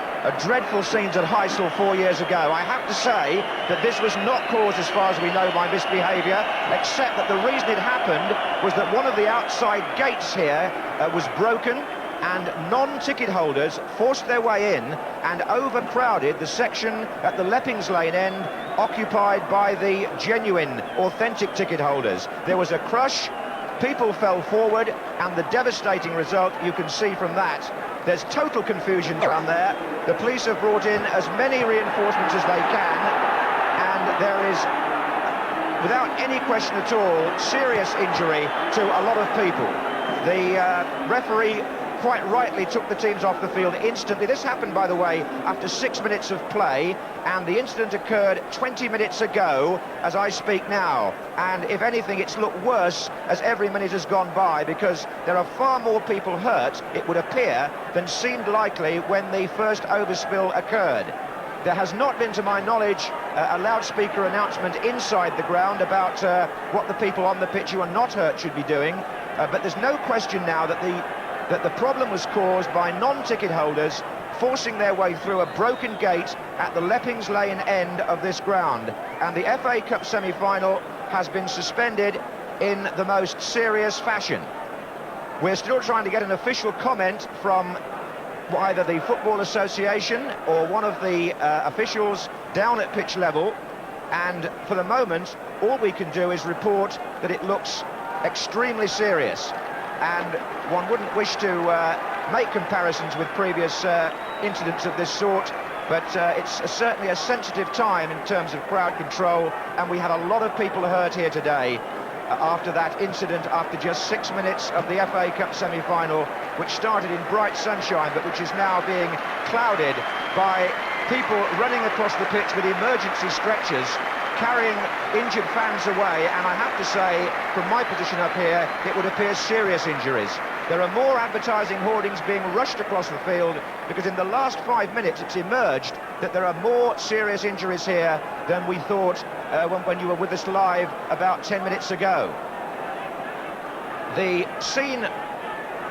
dreadful scenes at Heysel 4 years ago. I have to say that this was not caused, as far as we know, by misbehaviour, except that the reason it happened was that one of the outside gates here was broken, and non-ticket holders forced their way in and overcrowded the section at the Leppings Lane end occupied by the genuine, authentic ticket holders. There was a crush, people fell forward, and the devastating result you can see from that. There's total confusion down there. The police have brought in as many reinforcements as they can, and there is, without any question at all, serious injury to a lot of people. The referee quite rightly took the teams off the field instantly. This happened, by the way, after 6 minutes of play, and the incident occurred 20 minutes ago as I speak now. And if anything, it's looked worse as every minute has gone by, because there are far more people hurt, it would appear, than seemed likely when the first overspill occurred. There has not been, to my knowledge, a loudspeaker announcement inside the ground about what the people on the pitch who are not hurt should be doing, but there's no question now that the problem was caused by non-ticket holders forcing their way through a broken gate at the Leppings Lane end of this ground. And the FA Cup semi-final has been suspended in the most serious fashion. We're still trying to get an official comment from either the Football Association or one of the officials down at pitch level. And for the moment, all we can do is report that it looks extremely serious. And one wouldn't wish to make comparisons with previous incidents of this sort, but it's certainly a sensitive time in terms of crowd control, and we had a lot of people hurt here today after that incident, after just 6 minutes of the FA Cup semi-final, which started in bright sunshine, but which is now being clouded by people running across the pitch with emergency stretchers, carrying injured fans away. And I have to say, from my position up here, it would appear serious injuries. There are more advertising hoardings being rushed across the field, because in the last 5 minutes it's emerged that there are more serious injuries here than we thought when you were with us live about 10 minutes ago. The scene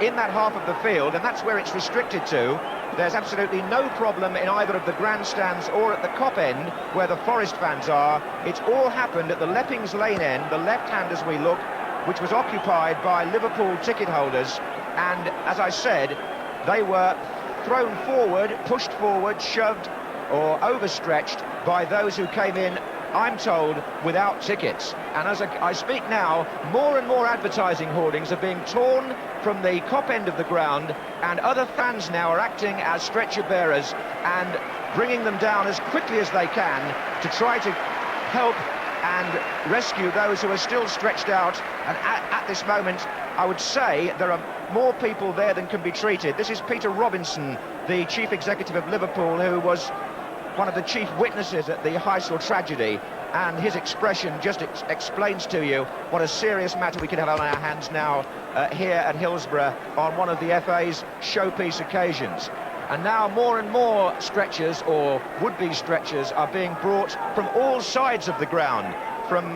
in that half of the field, and that's where it's restricted to, there's absolutely no problem in either of the grandstands or at the Kop end where the Forest fans are. It's all happened at the Leppings Lane end, the left hand as we look, which was occupied by Liverpool ticket holders. And as I said, they were thrown forward, pushed forward, shoved or overstretched by those who came in, I'm told, without tickets. And as I speak now, more and more advertising hoardings are being torn from the Kop end of the ground, and other fans now are acting as stretcher bearers and bringing them down as quickly as they can to try to help and rescue those who are still stretched out. And at this moment, I would say there are more people there than can be treated. This is Peter Robinson, the chief executive of Liverpool, who was one of the chief witnesses at the Heysel tragedy, and his expression just explains to you what a serious matter we could have on our hands now here at Hillsborough on one of the FA's showpiece occasions. And now more and more stretchers, or would-be stretchers, are being brought from all sides of the ground. From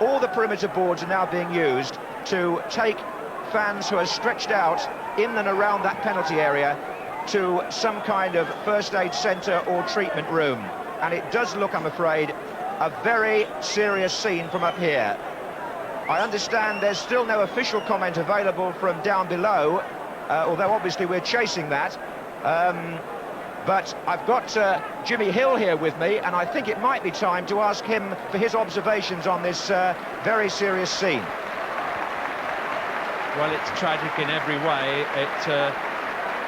all the perimeter boards are now being used to take fans who are stretched out in and around that penalty area to some kind of first aid centre or treatment room. And it does look, I'm afraid, a very serious scene from up here. I understand there's still no official comment available from down below, although obviously we're chasing that. But I've got Jimmy Hill here with me, and I think it might be time to ask him for his observations on this very serious scene. Well, it's tragic in every way. It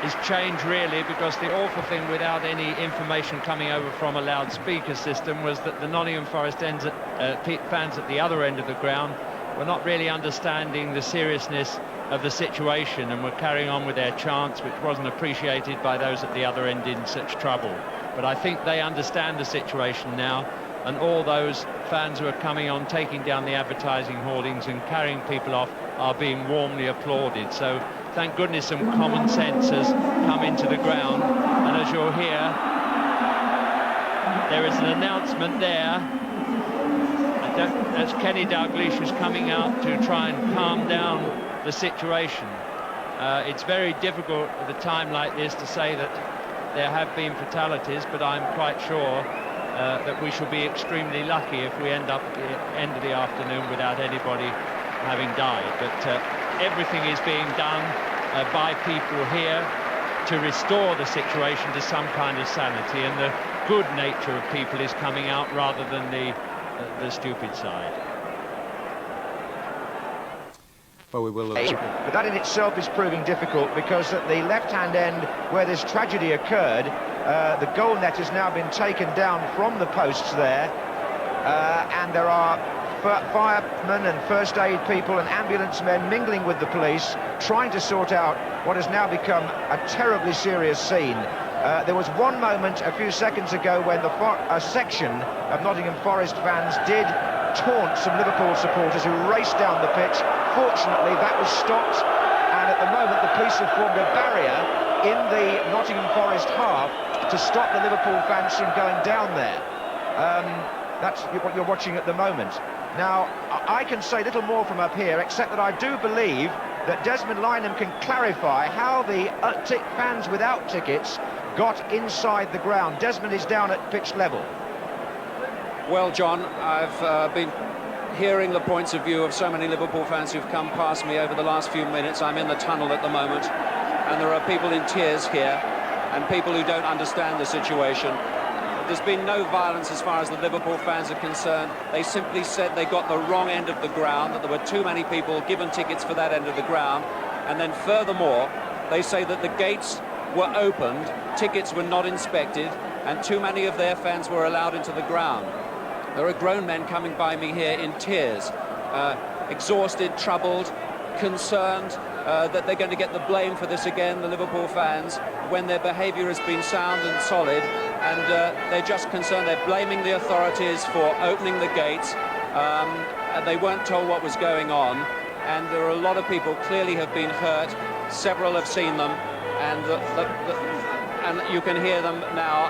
is change, really, because the awful thing, without any information coming over from a loudspeaker system, was that the Nottingham Forest fans at the other end of the ground were not really understanding the seriousness of the situation and were carrying on with their chants, which wasn't appreciated by those at the other end in such trouble. But I think they understand the situation now, and all those fans who are coming on, taking down the advertising hoardings and carrying people off are being warmly applauded. So thank goodness some common sense has come into the ground. And as you'll hear, there is an announcement there. That's Kenny Dalglish, who's coming out to try and calm down the situation. It's very difficult at a time like this to say that there have been fatalities, but I'm quite sure that we shall be extremely lucky if we end up at the end of the afternoon without anybody having died. But everything is being done by people here to restore the situation to some kind of sanity, and the good nature of people is coming out rather than the stupid side. Well, we will. But that in itself is proving difficult, because at the left-hand end where this tragedy occurred, the goal net has now been taken down from the posts there, and there are firemen and first aid people and ambulance men mingling with the police, trying to sort out what has now become a terribly serious scene. There was one moment a few seconds ago when a section of Nottingham Forest fans did taunt some Liverpool supporters who raced down the pitch. Fortunately, that was stopped, and at the moment the police have formed a barrier in the Nottingham Forest half to stop the Liverpool fans from going down there. That's what you're watching at the moment. Now, I can say little more from up here, except that I do believe that Desmond Lynam can clarify how the fans without tickets got inside the ground. Desmond is down at pitch level. Well, John, I've been hearing the points of view of so many Liverpool fans who've come past me over the last few minutes. I'm in the tunnel at the moment, and there are people in tears here, and people who don't understand the situation. There's been no violence as far as the Liverpool fans are concerned. They simply said they got the wrong end of the ground, that there were too many people given tickets for that end of the ground. And then furthermore, they say that the gates were opened, tickets were not inspected, and too many of their fans were allowed into the ground. There are grown men coming by me here in tears, exhausted, troubled, concerned that they're going to get the blame for this again, the Liverpool fans, when their behaviour has been sound and solid, and they're just concerned. They're blaming the authorities for opening the gates. They weren't told what was going on, and there are a lot of people clearly have been hurt. Several have seen them, and and you can hear them now,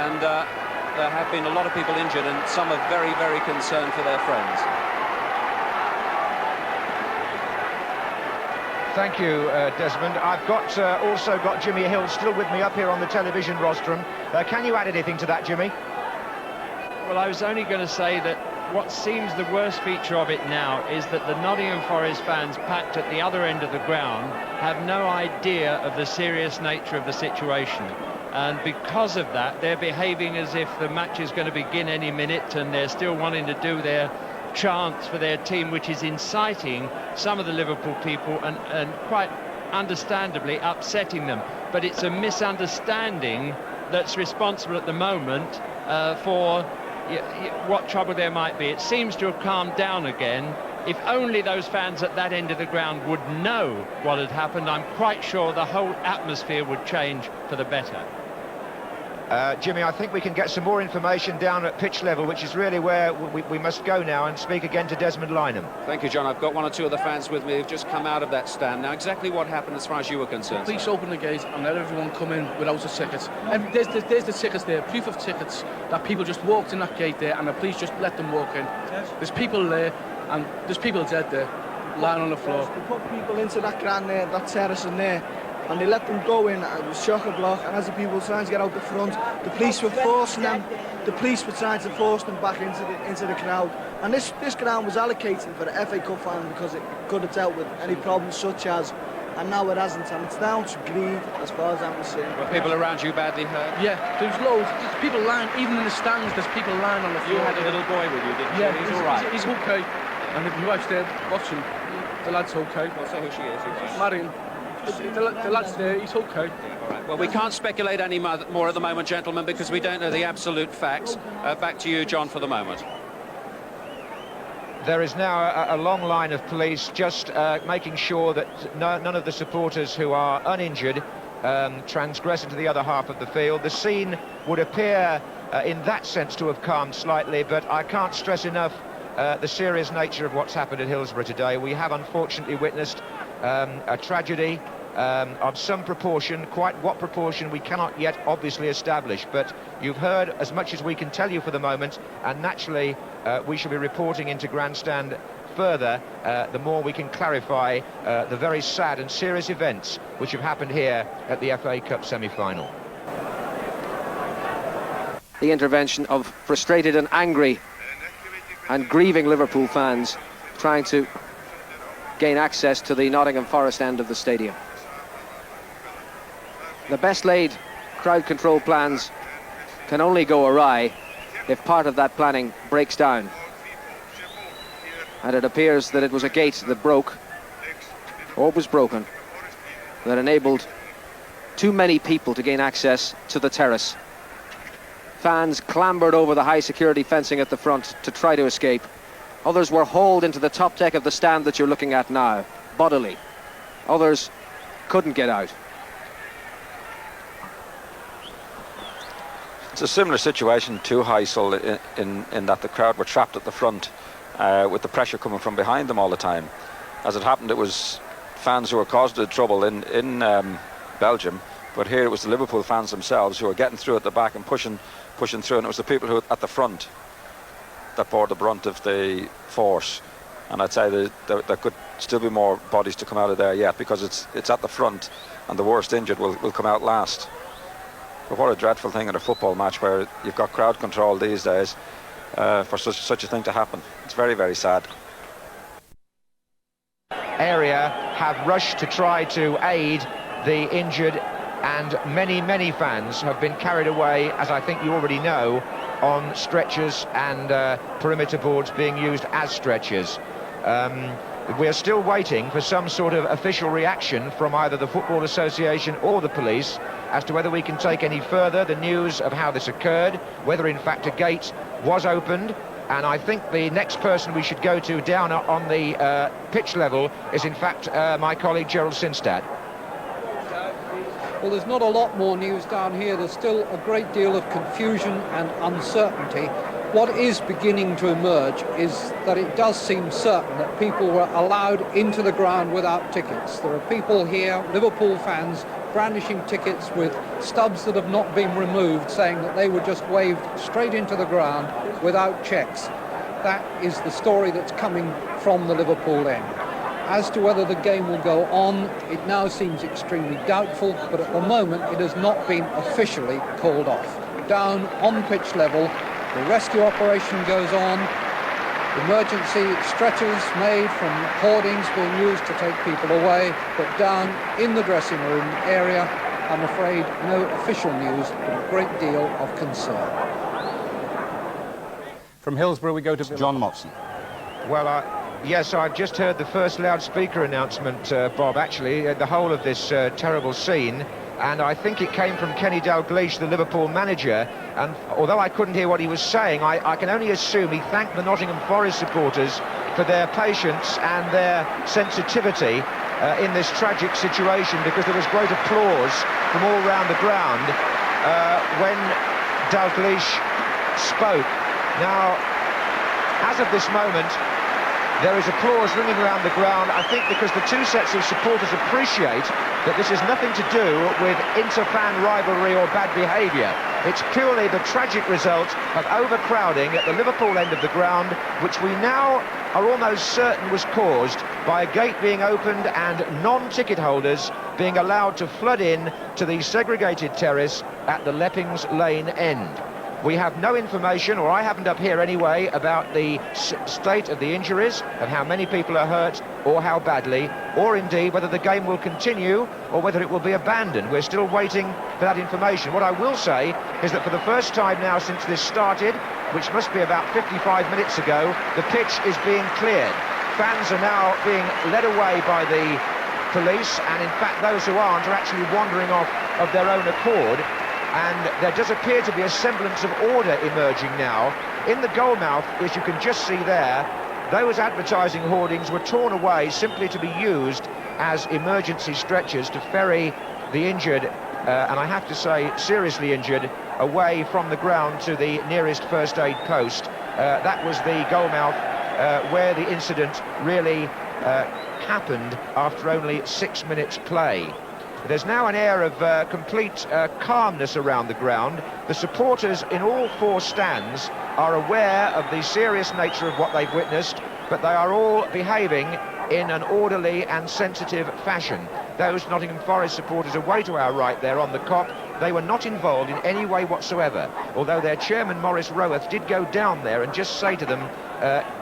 and there have been a lot of people injured, and some are very, very concerned for their friends. Thank you, Desmond. I've also got Jimmy Hill still with me up here on the television rostrum. Can you add anything to that, Jimmy? Well, I was only going to say that what seems the worst feature of it now is that the Nottingham Forest fans packed at the other end of the ground have no idea of the serious nature of the situation. And because of that, they're behaving as if the match is going to begin any minute, and they're still wanting to do their chants for their team, which is inciting some of the Liverpool people and quite understandably upsetting them. But it's a misunderstanding that's responsible at the moment for what trouble there might be. It seems to have calmed down again. If only those fans at that end of the ground would know what had happened, I'm quite sure the whole atmosphere would change for the better. Jimmy, I think we can get some more information down at pitch level, which is really where we must go now, and speak again to Desmond Lynam. Thank you, John. I've got one or two of the fans with me who've just come out of that stand. Now, exactly what happened as far as you were concerned? Police open the gate and let everyone come in without a ticket. And there's the tickets there, proof of tickets, that people just walked in that gate there and the police just let them walk in. There's people there, and there's people dead there, lying on the floor. They put people into that ground there, that terrace in there, and they let them go in. It was chock-a-block, and as the people were trying to get out the front, the police were forcing them. The police were trying to force them back into the crowd. And this ground was allocated for the FA Cup final because it could have dealt with any problems such as, and now it hasn't, and it's down to greed as far as I'm concerned. Were people around you badly hurt? Yeah, there's loads. There's people lying, even in the stands, there's people lying on the floor. You had a little boy with you, didn't you? Yeah, he's all right. He's okay. And my wife's there watching. The lad's okay. I'll say who she is. Marion. The lad's there, he's okay. All right. Well, we can't speculate any more at the moment, gentlemen, because we don't know the absolute facts. Back to you, John, for the moment. There is now a long line of police just making sure that none of the supporters who are uninjured transgress into the other half of the field. The scene would appear in that sense to have calmed slightly, but I can't stress enough the serious nature of what's happened at Hillsborough today. We have unfortunately witnessed a tragedy of some proportion. Quite what proportion we cannot yet obviously establish, but you've heard as much as we can tell you for the moment, and naturally we shall be reporting into Grandstand further the more we can clarify the very sad and serious events which have happened here at the FA Cup semi-final. The intervention of frustrated and angry and grieving Liverpool fans trying to gain access to the Nottingham Forest end of the stadium. The best laid crowd control plans can only go awry if part of that planning breaks down. And it appears that it was a gate that broke, or was broken, that enabled too many people to gain access to the terrace. Fans clambered over the high security fencing at the front to try to escape. Others were hauled into the top deck of the stand that you're looking at now, bodily. Others couldn't get out. It's a similar situation to Heysel in that the crowd were trapped at the front with the pressure coming from behind them all the time. As it happened, it was fans who were causing the trouble in Belgium, but here it was the Liverpool fans themselves who were getting through at the back and pushing through, and it was the people who at the front that bore the brunt of the force. And I'd say that there could still be more bodies to come out of there yet, because it's at the front, and the worst injured will come out last. But what a dreadful thing in a football match where you've got crowd control these days for such a thing to happen. It's very, very sad. Area have rushed to try to aid the injured, and many fans have been carried away, as I think you already know, on stretchers and perimeter boards being used as stretchers. We're still waiting for some sort of official reaction from either the Football Association or the police as to whether we can take any further the news of how this occurred, whether in fact a gate was opened. And I think the next person we should go to down on the pitch level is in fact my colleague Gerald Sinstadt. Well, there's not a lot more news down here. There's still a great deal of confusion and uncertainty. What is beginning to emerge is that it does seem certain that people were allowed into the ground without tickets. There are people here, Liverpool fans, brandishing tickets with stubs that have not been removed, saying that they were just waved straight into the ground without checks. That is the story that's coming from the Liverpool end. As to whether the game will go on, it now seems extremely doubtful, but at the moment it has not been officially called off. Down on pitch level, the rescue operation goes on. Emergency stretchers made from hoardings being used to take people away, but down in the dressing room area, I'm afraid no official news, but a great deal of concern. From Hillsborough we go to John Motson. Well, yes, I've just heard the first loudspeaker announcement, Bob, actually, the whole of this terrible scene. And I think it came from Kenny Dalglish, the Liverpool manager. And although I couldn't hear what he was saying, I can only assume he thanked the Nottingham Forest supporters for their patience and their sensitivity in this tragic situation, because there was great applause from all round the ground when Dalglish spoke. Now, as of this moment, there is applause ringing around the ground, I think because the two sets of supporters appreciate that this has nothing to do with inter-fan rivalry or bad behaviour. It's purely the tragic result of overcrowding at the Liverpool end of the ground, which we now are almost certain was caused by a gate being opened and non-ticket holders being allowed to flood in to the segregated terrace at the Leppings Lane end. We have no information, or I haven't up here anyway, about the state of the injuries, of how many people are hurt or how badly, or indeed whether the game will continue or whether it will be abandoned. We're still waiting for that information. What I will say is that for the first time now since this started, which must be about 55 minutes ago, the pitch is being cleared. Fans are now being led away by the police, and in fact those who aren't are actually wandering off of their own accord. And there does appear to be a semblance of order emerging now. In the goalmouth, as you can just see there, those advertising hoardings were torn away simply to be used as emergency stretchers to ferry the injured and I have to say seriously injured, away from the ground to the nearest first aid post. That was the goalmouth where the incident really happened after only 6 minutes play. There's now an air of complete calmness around the ground. The supporters in all 4 stands are aware of the serious nature of what they've witnessed, but they are all behaving in an orderly and sensitive fashion. Those Nottingham Forest supporters away to our right there on the cop, they were not involved in any way whatsoever, although their chairman Maurice Roworth did go down there and just say to them,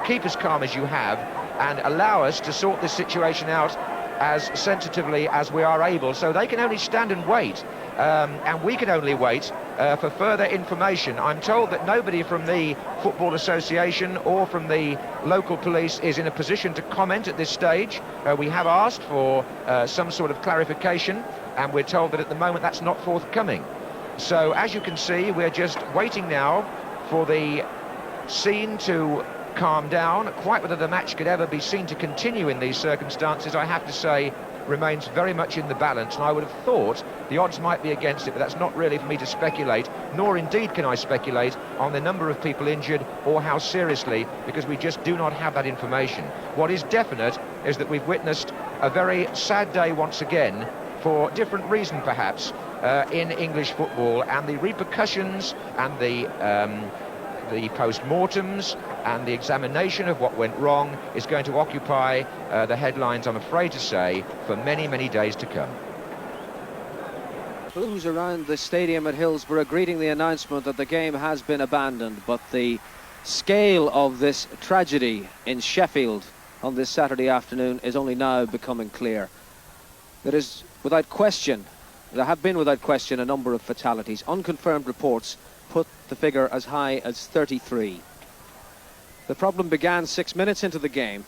keep as calm as you have and allow us to sort this situation out as sensitively as we are able. So they can only stand and wait, and we can only wait for further information. I'm told that nobody from the Football Association or from the local police is in a position to comment at this stage. We have asked for some sort of clarification, and we're told that at the moment that's not forthcoming. So as you can see, we're just waiting now for the scene to calm down. Quite whether the match could ever be seen to continue in these circumstances, I have to say, remains very much in the balance, and I would have thought the odds might be against it, but that's not really for me to speculate, nor indeed can I speculate on the number of people injured or how seriously, because we just do not have that information. What is definite is that we've witnessed a very sad day once again, for different reason perhaps, in English football, and the repercussions and the post-mortems and the examination of what went wrong is going to occupy the headlines, I'm afraid to say, for many, many days to come. Who's around the stadium at Hillsborough greeting the announcement that the game has been abandoned, but the scale of this tragedy in Sheffield on this Saturday afternoon is only now becoming clear. There is, without question, there have been without question a number of fatalities. Unconfirmed reports put the figure as high as 33. The problem began 6 minutes into the game.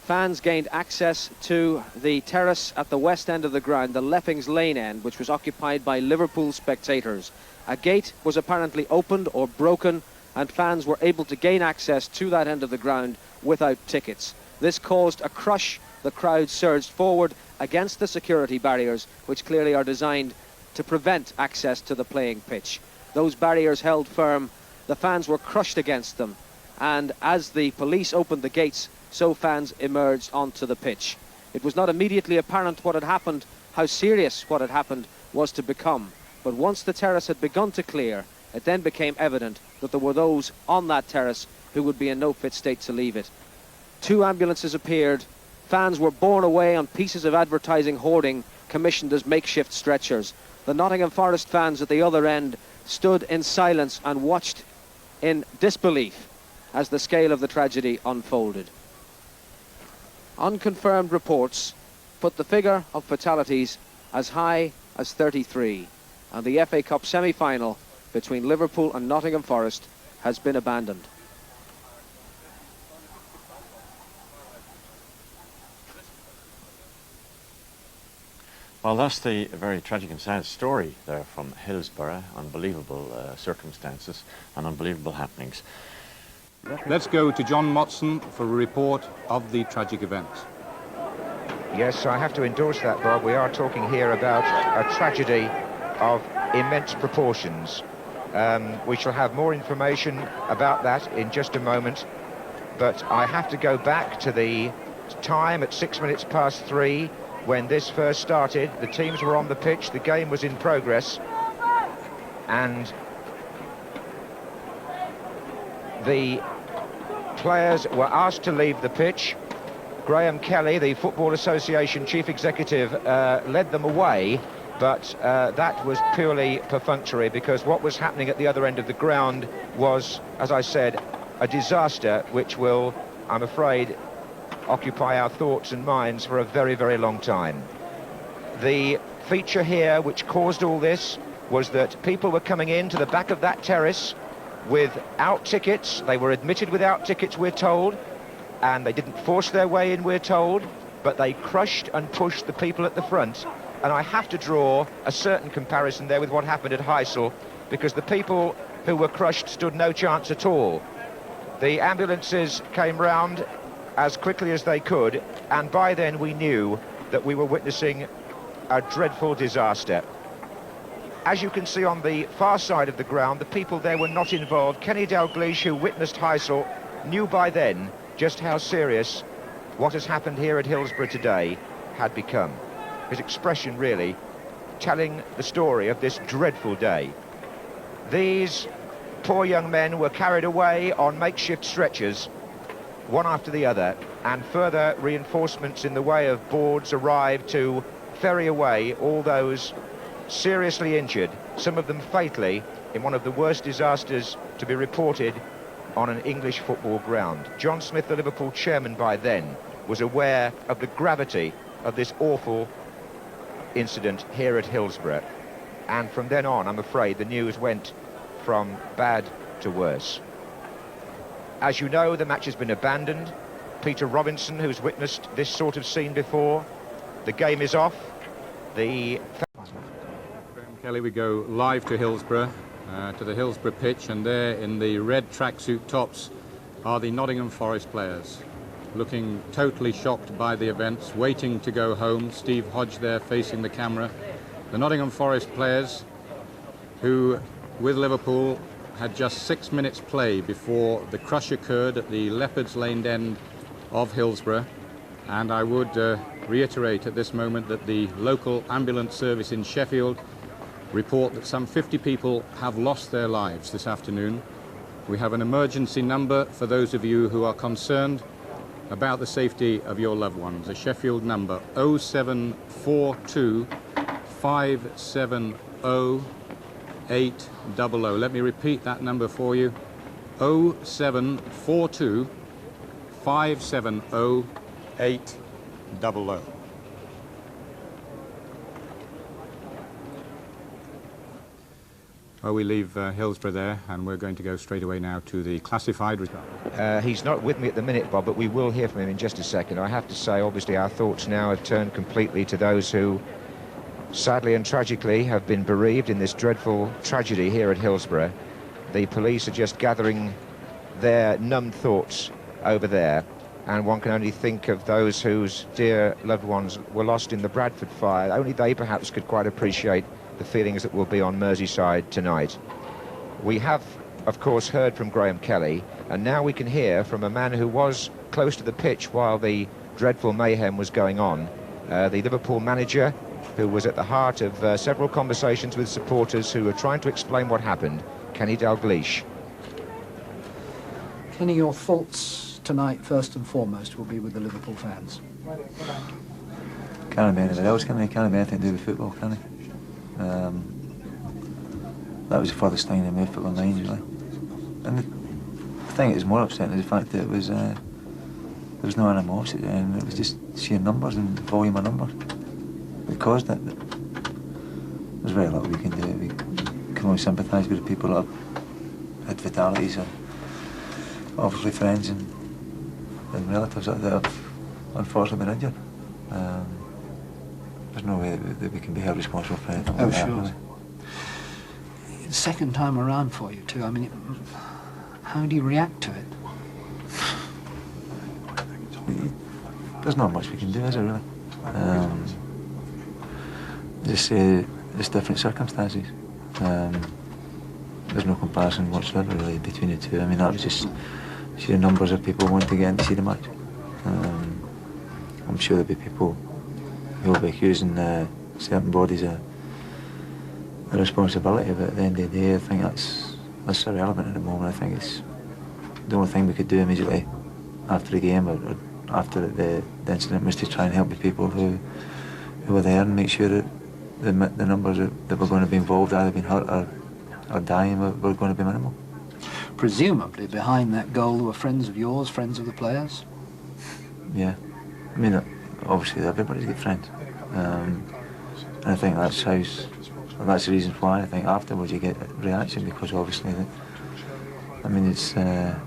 Fans gained access to the terrace at the west end of the ground, the Leppings Lane end, which was occupied by Liverpool spectators. A gate was apparently opened or broken, and fans were able to gain access to that end of the ground without tickets. This caused a crush. The crowd surged forward against the security barriers, which clearly are designed to prevent access to the playing pitch. Those barriers held firm, the fans were crushed against them, and as the police opened the gates, so fans emerged onto the pitch. It was not immediately apparent what had happened, how serious what had happened was to become, but once the terrace had begun to clear, it then became evident that there were those on that terrace who would be in no fit state to leave it. 2 ambulances appeared, fans were borne away on pieces of advertising hoarding commissioned as makeshift stretchers. The Nottingham Forest fans at the other end stood in silence and watched in disbelief as the scale of the tragedy unfolded. Unconfirmed reports put the figure of fatalities as high as 33, and the FA Cup semi-final between Liverpool and Nottingham Forest has been abandoned. Well, that's the very tragic and sad story there from Hillsborough. Unbelievable circumstances and unbelievable happenings. Let's go to John Motson for a report of the tragic events. Yes, I have to endorse that, Bob. We are talking here about a tragedy of immense proportions. We shall have more information about that in just a moment, but I have to go back to the time at 6 minutes past 3 when this first started. The teams were on the pitch, the game was in progress, and the players were asked to leave the pitch. Graham Kelly, the Football Association Chief Executive, led them away, but that was purely perfunctory, because what was happening at the other end of the ground was, as I said, a disaster which will, I'm afraid, occupy our thoughts and minds for a very, very long time. The feature here which caused all this was that people were coming into the back of that terrace without tickets. They were admitted without tickets, we're told, and they didn't force their way in, we're told, but they crushed and pushed the people at the front. And I have to draw a certain comparison there with what happened at Heysel, because the people who were crushed stood no chance at all. The ambulances came round as quickly as they could, and by then we knew that we were witnessing a dreadful disaster. as you can see on the far side of the ground, the people there were not involved. Kenny Dalglish, who witnessed Heysel, knew by then just how serious what has happened here at Hillsborough today had become. His expression really telling the story of this dreadful day. These poor young men were carried away on makeshift stretchers, one after the other, and further reinforcements in the way of boards arrived to ferry away all those seriously injured, some of them fatally, in one of the worst disasters to be reported on an English football ground. John Smith, the Liverpool chairman, by then was aware of the gravity of this awful incident here at Hillsborough, and from then on, I'm afraid, the news went from bad to worse. As you know, the match has been abandoned. Peter Robinson, who's witnessed this sort of scene before, the game is off. The Kelly, we go live to Hillsborough, to the Hillsborough pitch, and there in the red tracksuit tops are the Nottingham Forest players, looking totally shocked by the events, waiting to go home. Steve Hodge there facing the camera. The Nottingham Forest players who, with Liverpool, had just 6 minutes play before the crush occurred at the Leopards Lane end of Hillsborough. And I would reiterate at this moment that the local ambulance service in Sheffield report that some 50 people have lost their lives this afternoon. We have an emergency number for those of you who are concerned about the safety of your loved ones. A Sheffield number, 0742 570 800. Let me repeat that number for you. 0742 570 800. Well, we leave Hillsborough there, and we're going to go straight away now to the classified result. He's not with me at the minute, Bob, but we will hear from him in just a second. I have to say, obviously, our thoughts now have turned completely to those who, sadly and tragically, have been bereaved in this dreadful tragedy here at Hillsborough. The police are just gathering their numbed thoughts over there, and one can only think of those whose dear loved ones were lost in the Bradford fire. Only they perhaps could quite appreciate the feelings that will be on Merseyside tonight. We have, of course, heard from Graham Kelly, and now we can hear from a man who was close to the pitch while the dreadful mayhem was going on, the Liverpool manager, who was at the heart of several conversations with supporters who were trying to explain what happened, Kenny Dalglish. Kenny, your thoughts tonight, first and foremost, will be with the Liverpool fans. Can't be anything else, can he? Can't be anything to do with football, can he? That was the furthest thing they moved from my mind, really. And the thing that was more upsetting is the fact that it was there was no animosity, and it was just sheer numbers and volume of numbers that caused it. There's very little we can do. We can only sympathise with the people that have had fatalities, and obviously friends and relatives that have unfortunately been injured. There's no way that we can be held responsible for anything like that, really. The second time around for you too. I mean, how do you react to it? There's not much we can do, is there, really? Just different circumstances. There's no comparison whatsoever, really, between the two. I mean, that was just sheer numbers of people wanting to get in to see the match. I'm sure there'll be people who will be accusing certain bodies of the responsibility, but at the end of the day, I think that's irrelevant at the moment. I think it's the only thing we could do immediately after the game or after the incident was to try and help the people who were there and make sure that the numbers that were going to be involved, either being hurt or dying, were going to be minimal. Presumably behind that goal there were friends of yours, friends of the players? Yeah. I mean, obviously everybody's got friends. And I think that's the reason why. I think afterwards you get reaction, because obviously, I mean, it's a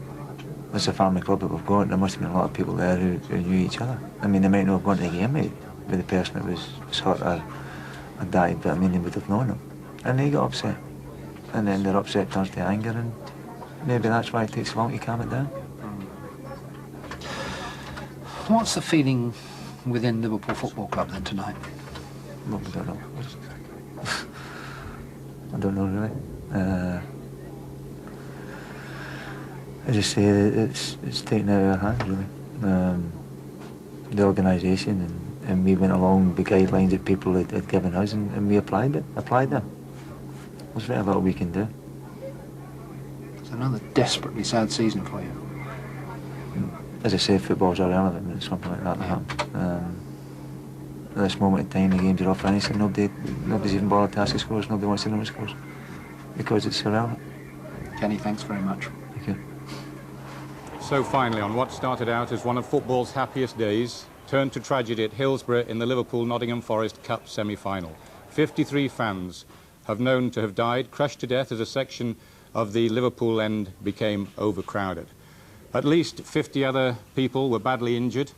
family club that we've got. There must have been a lot of people there who knew each other. I mean, they might not have gone to the game with the person that was hurt or died, but I mean, they would have known him. And they got upset. And then their upset turns to anger, and maybe that's why it takes long to calm it down. What's the feeling within Liverpool Football Club then tonight? Well, we don't know. I don't know really. I just say it's taken out of our hands really. The organisation and we went along the guidelines that people had given us and we applied them. There's very little we can do. It's another desperately sad season for you. As I say, football's irrelevant when it's something like that happen. At this moment in time, the games are all finished and nobody's even bothered to ask the scores, nobody wants to know the scores, because it's irrelevant. Kenny, thanks very much. Thank you. So finally, on what started out as one of football's happiest days, turned to tragedy at Hillsborough in the Liverpool-Nottingham Forest Cup semi-final. 53 fans have known to have died, crushed to death as a section of the Liverpool end became overcrowded. At least 50 other people were badly injured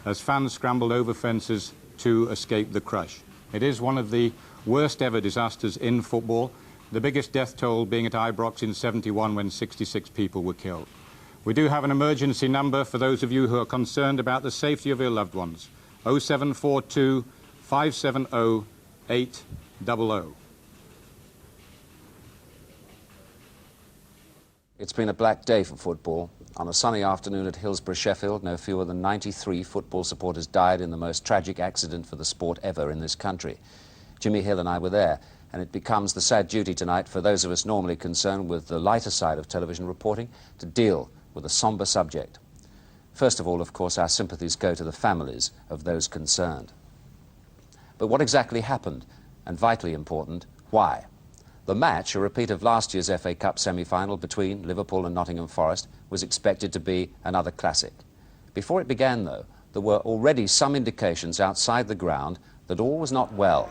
as fans scrambled over fences to escape the crush. It is one of the worst ever disasters in football, the biggest death toll being at Ibrox in '71 when 66 people were killed. We do have an emergency number for those of you who are concerned about the safety of your loved ones. 0742 570 800. It's been a black day for football. On a sunny afternoon at Hillsborough, Sheffield, no fewer than 93 football supporters died in the most tragic accident for the sport ever in this country. Jimmy Hill and I were there, and it becomes the sad duty tonight for those of us normally concerned with the lighter side of television reporting to deal with a sombre subject. First of all, of course, our sympathies go to the families of those concerned. But what exactly happened? And vitally important, why? The match, a repeat of last year's FA Cup semi-final between Liverpool and Nottingham Forest, was expected to be another classic. Before it began, though, there were already some indications outside the ground that all was not well.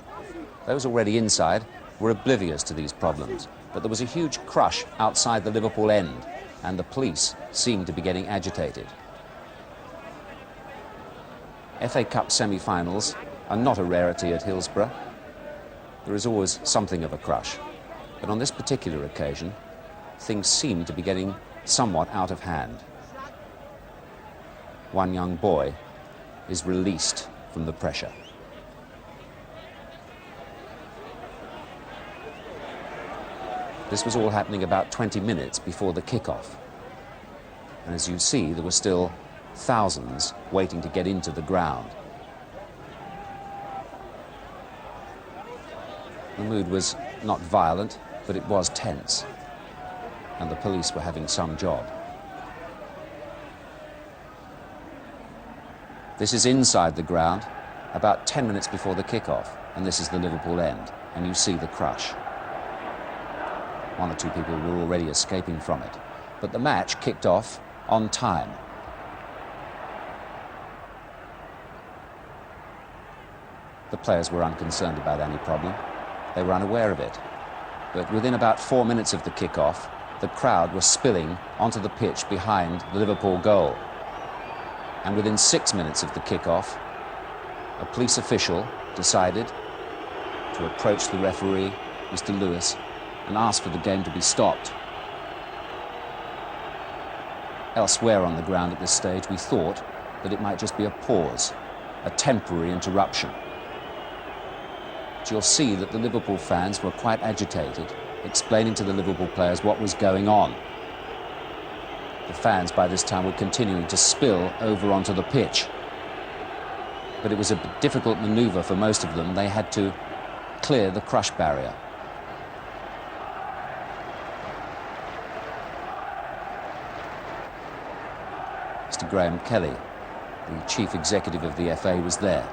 Those already inside were oblivious to these problems, but there was a huge crush outside the Liverpool end, and the police seemed to be getting agitated. FA Cup semi-finals are not a rarity at Hillsborough. There is always something of a crush. But on this particular occasion, things seem to be getting somewhat out of hand. One young boy is released from the pressure. This was all happening about 20 minutes before the kick-off. And as you see, there were still thousands waiting to get into the ground. The mood was not violent, but it was tense, and the police were having some job. This is inside the ground, about 10 minutes before the kick-off, and this is the Liverpool end, and you see the crush. One or two people were already escaping from it, but the match kicked off on time. The players were unconcerned about any problem. They were unaware of it. But within about 4 minutes of the kick-off, the crowd was spilling onto the pitch behind the Liverpool goal. And within 6 minutes of the kick-off, a police official decided to approach the referee, Mr. Lewis, and ask for the game to be stopped. Elsewhere on the ground at this stage, we thought that it might just be a pause, a temporary interruption. But you'll see that the Liverpool fans were quite agitated, explaining to the Liverpool players what was going on. The fans by this time were continuing to spill over onto the pitch. But it was a difficult manoeuvre for most of them. They had to clear the crush barrier. Mr. Graham Kelly, the chief executive of the FA, was there.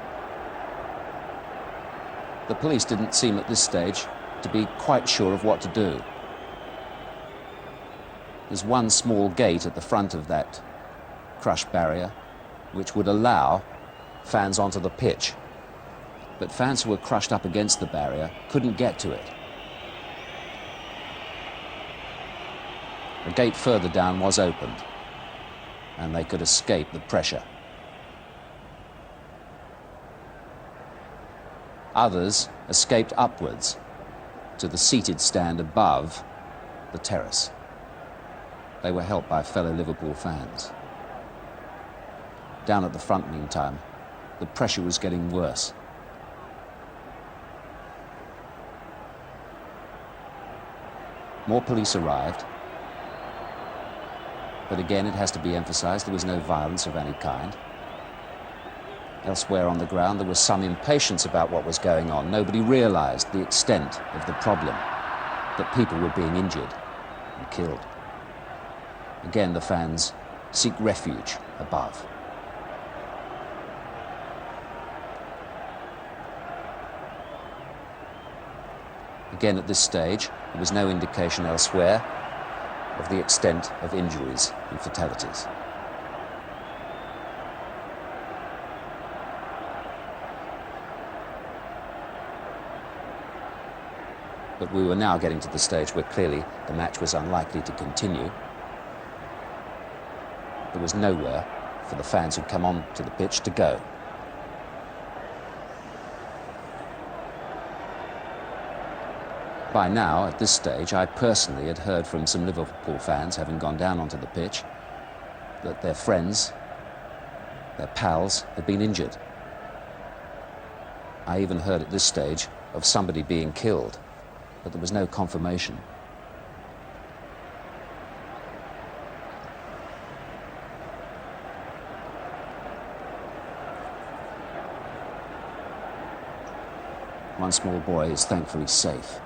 The police didn't seem at this stage to be quite sure of what to do. There's one small gate at the front of that crush barrier which would allow fans onto the pitch. But fans who were crushed up against the barrier couldn't get to it. A gate further down was opened, and they could escape the pressure. Others escaped upwards to the seated stand above the terrace. They were helped by fellow Liverpool fans. Down at the front, meantime, the pressure was getting worse. More police arrived. But again, it has to be emphasised, there was no violence of any kind. Elsewhere on the ground, there was some impatience about what was going on. Nobody realised the extent of the problem, that people were being injured and killed. Again, the fans seek refuge above. Again, at this stage, there was no indication elsewhere of the extent of injuries and fatalities. But we were now getting to the stage where clearly the match was unlikely to continue. There was nowhere for the fans who'd come on to the pitch to go. By now, at this stage, I personally had heard from some Liverpool fans, having gone down onto the pitch, that their friends, their pals, had been injured. I even heard at this stage of somebody being killed, but there was no confirmation. One small boy is thankfully safe.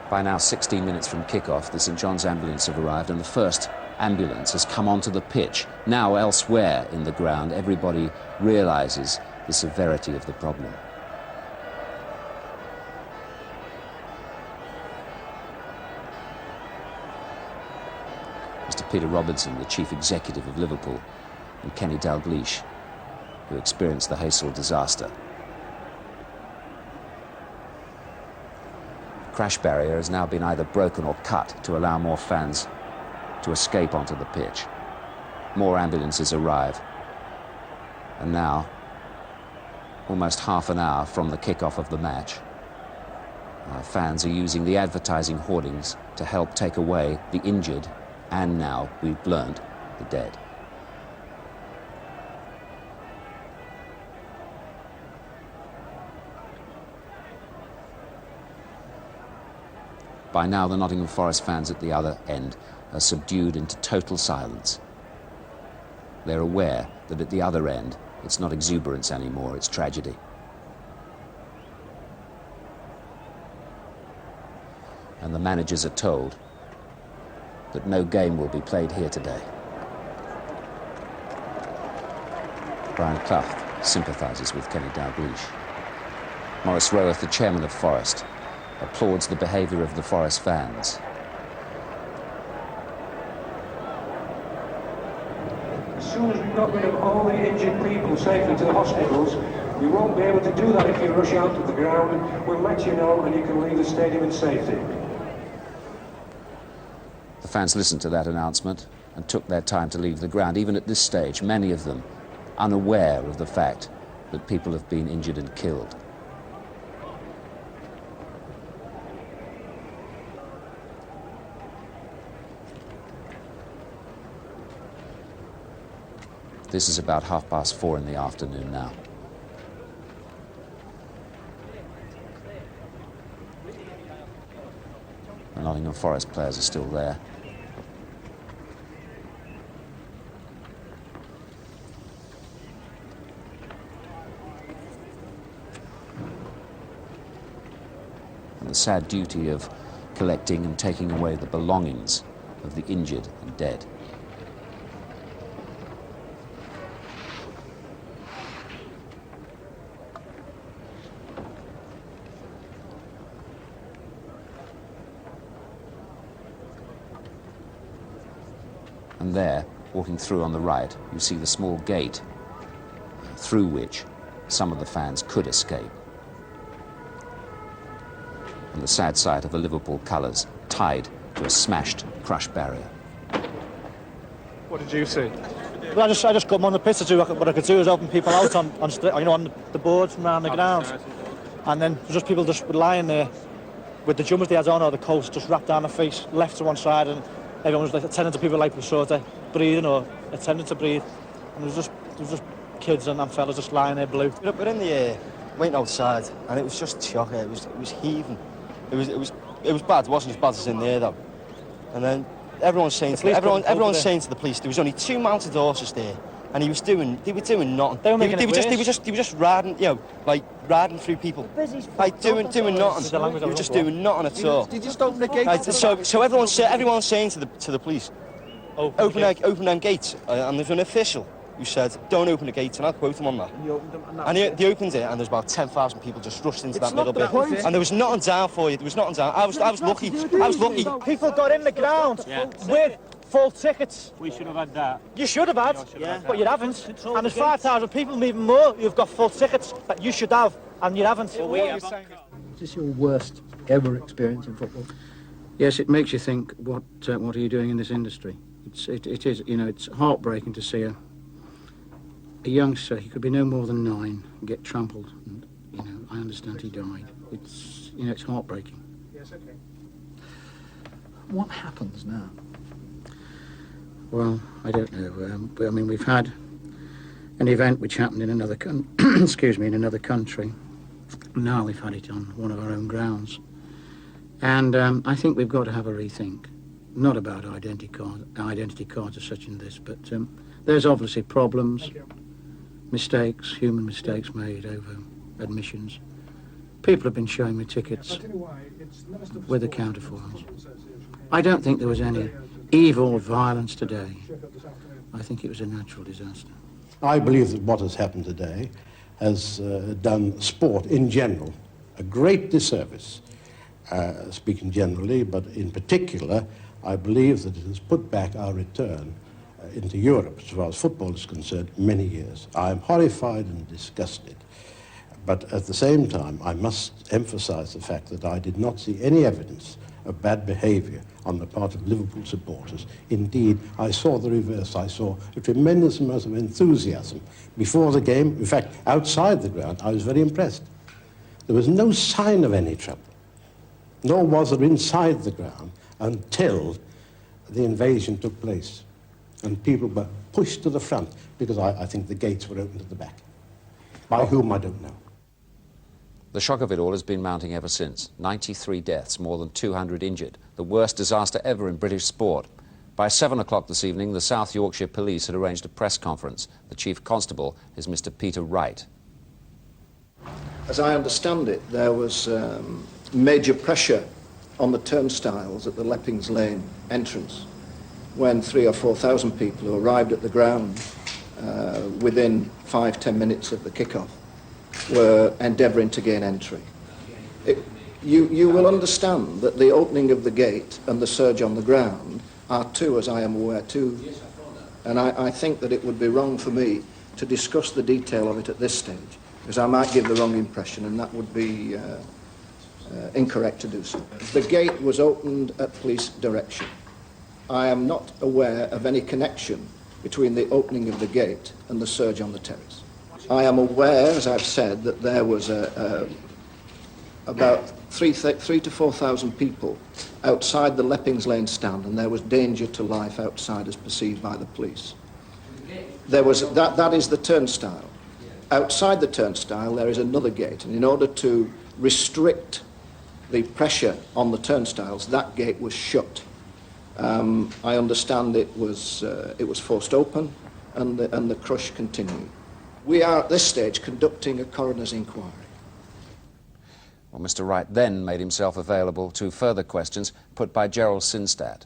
By now, 16 minutes from kick-off, the St John's ambulance have arrived, and the first ambulance has come onto the pitch. Now, elsewhere in the ground, everybody realises the severity of the problem. Mr Peter Robinson, the chief executive of Liverpool, and Kenny Dalglish, who experienced the Heysel disaster. The crash barrier has now been either broken or cut to allow more fans to escape onto the pitch. More ambulances arrive. And now, almost half an hour from the kick-off of the match, fans are using the advertising hoardings to help take away the injured and now, we've learned, the dead. By now, the Nottingham Forest fans at the other end are subdued into total silence. They're aware that at the other end, it's not exuberance anymore, it's tragedy. And the managers are told that no game will be played here today. Brian Clough sympathises with Kenny Dalglish. Maurice Roworth, the chairman of Forest, applauds the behaviour of the Forest fans. As soon as we've got rid of all the injured people safely to the hospitals, we won't be able to do that if you rush out to the ground. We'll let you know and you can leave the stadium in safety. The fans listened to that announcement and took their time to leave the ground. Even at this stage, many of them unaware of the fact that people have been injured and killed. This is about 4:30 in the afternoon now. The Nottingham Forest players are still there. And the sad duty of collecting and taking away the belongings of the injured and dead. And there, walking through on the right, you see the small gate through which some of the fans could escape. And the sad sight of the Liverpool colours tied to a smashed crush barrier. What did you see? Well, I just got them on the pitch to do what I could do is open people out on the boards from around the ground. And then just people just lying there with the jumpers they had on or the coats just wrapped down their face, left to one side, and everyone was like attending to people like we sort of breathing or attending to breathe. And there was just kids and fellas just lying there blue. We're in the went outside, and it was just shocking. It was heaving. It was bad. It wasn't as bad as in there though. And then everyone's saying to the police there was only 2 mounted horses there, and they were doing nothing. They were just riding, you know, like riding through people, like doing nothing. They were just doing nothing at all. Did you just open the gate? Right, so everyone's saying to the police, open them gates, and there's an official who said, don't open the gates, and I'll quote him on that. And they opened it, and there's about 10,000 people just rushed into that middle bit. And there was nothing down for you. There was nothing down. I was lucky. People got in the ground with full tickets. We should have had that. You should have had, but you haven't. And there's 5,000 people, even more, who've got full tickets that you should have, and you haven't. Is this your worst ever experience in football? Yes, it makes you think, what are you doing in this industry? It is, you know, it's heartbreaking to see a youngster, he could be no more than 9, get trampled, and, you know, I understand he died. It's, you know, it's heartbreaking. Yes, okay. What happens now? Well, I don't know. I mean, we've had an event which happened in another in another country. Now we've had it on one of our own grounds. And I think we've got to have a rethink. Not about identity cards as such in this, but there's obviously problems. Mistakes, human mistakes made over admissions. People have been showing me tickets with the counterfoils. I don't think there was any evil violence today. I think it was a natural disaster. I believe that what has happened today has done sport in general a great disservice, speaking generally, but in particular, I believe that it has put back our return into Europe, as far as football is concerned, many years. I am horrified and disgusted, but at the same time, I must emphasize the fact that I did not see any evidence of bad behaviour on the part of Liverpool supporters. Indeed, I saw the reverse. I saw a tremendous amount of enthusiasm before the game. In fact, outside the ground, I was very impressed. There was no sign of any trouble, nor was there inside the ground until the invasion took place. And people were pushed to the front because I think the gates were opened at the back. By whom, I don't know. The shock of it all has been mounting ever since. 93 deaths, more than 200 injured. The worst disaster ever in British sport. By 7 o'clock this evening, the South Yorkshire Police had arranged a press conference. The Chief Constable is Mr. Peter Wright. As I understand it, there was major pressure on the turnstiles at the Leppings Lane entrance when 3,000 or 4,000 people who arrived at the ground within 5-10 minutes of the kick-off were endeavouring to gain entry. You will understand that the opening of the gate and the surge on the ground are two, as I am aware, too. And I think that it would be wrong for me to discuss the detail of it at this stage, because I might give the wrong impression, and that would be incorrect to do so. The gate was opened at police direction. I am not aware of any connection between the opening of the gate and the surge on the terrace. I am aware, as I've said, that there was about 3,000 to 4,000 people outside the Leppings Lane stand, and there was danger to life outside as perceived by the police. There was that is the turnstile. Outside the turnstile there is another gate, and in order to restrict the pressure on the turnstiles, that gate was shut. I understand it was forced open, and the crush continued. We are at this stage conducting a coroner's inquiry. Well, Mr. Wright then made himself available to further questions put by Gerald Sinstadt.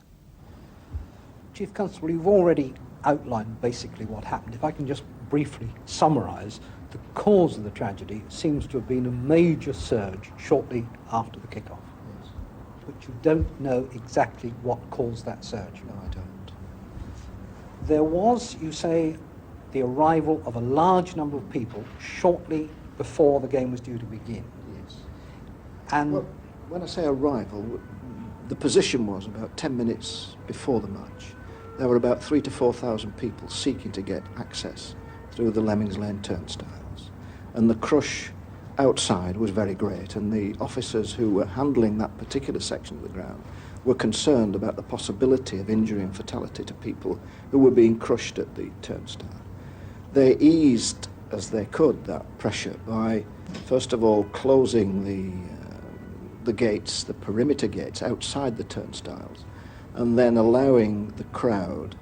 Chief Constable, you've already outlined basically what happened. If I can just briefly summarise, the cause of the tragedy seems to have been a major surge shortly after the kick-off. Yes. But you don't know exactly what caused that surge. No, I don't. There was, you say, the arrival of a large number of people shortly before the game was due to begin. Yes. And well, when I say arrival, the position was about 10 minutes before the match. There were about 3,000 to 4,000 people seeking to get access through the Leppings Lane turnstiles. And the crush outside was very great, and the officers who were handling that particular section of the ground were concerned about the possibility of injury and fatality to people who were being crushed at the turnstile. They eased, as they could, that pressure by First of all, closing the gates, the perimeter gates outside the turnstiles, and then allowing the crowd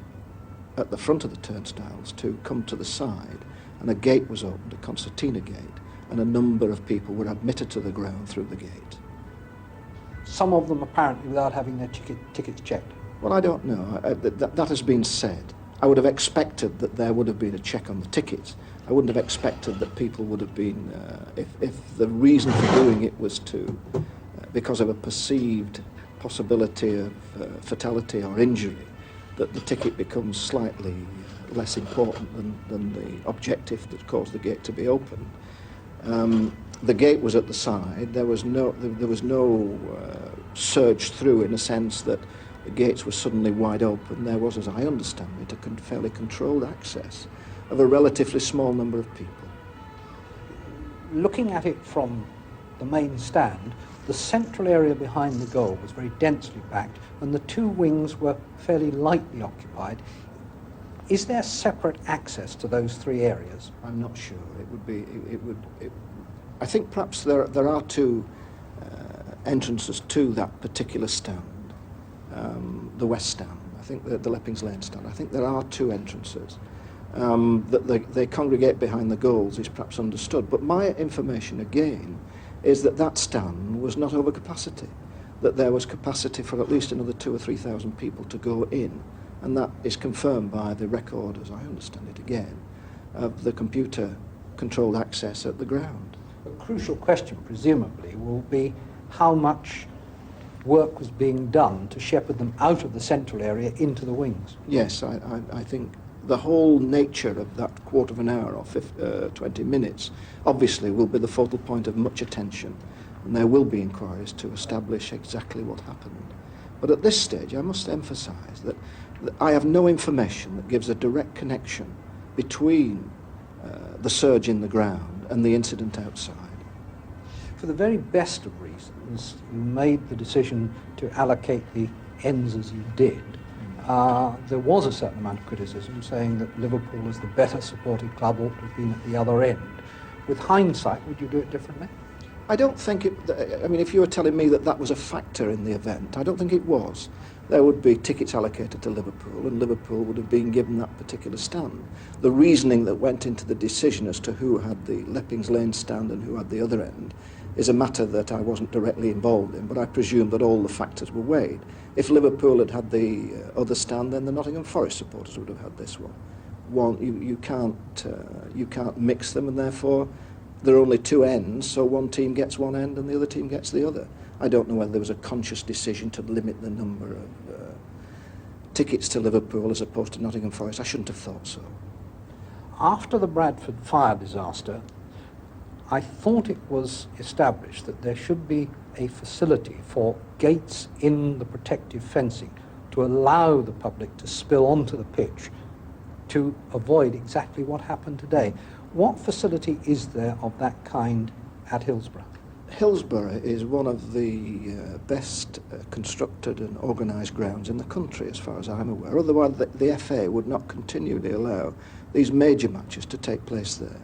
at the front of the turnstiles to come to the side, and a gate was opened, a concertina gate, and a number of people were admitted to the ground through the gate. Some of them apparently without having their tickets checked. Well, I don't know. That has been said. I would have expected that there would have been a check on the tickets. I wouldn't have expected that people would have been, if the reason for doing it was because of a perceived possibility of fatality or injury, that the ticket becomes slightly less important than the objective that caused the gate to be opened. The gate was at the side. There was no surge through, in a sense that the gates were suddenly wide open. There was, as I understand it, a fairly controlled access of a relatively small number of people. Looking at it from the main stand, the central area behind the goal was very densely packed, and the two wings were fairly lightly occupied. Is there separate access to those three areas? I'm not sure. I think perhaps there are two entrances to that particular stand, the west stand. I think the Leppings Lane stand. I think there are two entrances. That they congregate behind the goals is perhaps understood, but my information again is that stand was not over capacity, that there was capacity for at least another 2,000 or 3,000 people to go in, and that is confirmed by the record, as I understand it again, of the computer-controlled access at the ground. A crucial question, presumably, will be how much work was being done to shepherd them out of the central area into the wings. Yes, I think the whole nature of that quarter of an hour or 20 minutes obviously will be the focal point of much attention, and there will be inquiries to establish exactly what happened. But at this stage I must emphasise that I have no information that gives a direct connection between the surge in the ground and the incident outside. For the very best of reasons, you made the decision to allocate the ends as you did. There was a certain amount of criticism saying that Liverpool, as the better supported club, ought to have been at the other end. With hindsight, would you do it differently? I don't think it... I mean, if you were telling me that was a factor in the event, I don't think it was. There would be tickets allocated to Liverpool, and Liverpool would have been given that particular stand. The reasoning that went into the decision as to who had the Leppings Lane stand and who had the other end is a matter that I wasn't directly involved in, but I presume that all the factors were weighed. If Liverpool had had the other stand, then the Nottingham Forest supporters would have had this one. You can't mix them, and therefore there are only two ends, so one team gets one end and the other team gets the other. I don't know whether there was a conscious decision to limit the number of tickets to Liverpool as opposed to Nottingham Forest. I shouldn't have thought so. After the Bradford fire disaster, I thought it was established that there should be a facility for gates in the protective fencing to allow the public to spill onto the pitch to avoid exactly what happened today. What facility is there of that kind at Hillsborough? Hillsborough is one of the best constructed and organised grounds in the country, as far as I'm aware. Otherwise, the FA would not continually allow these major matches to take place there.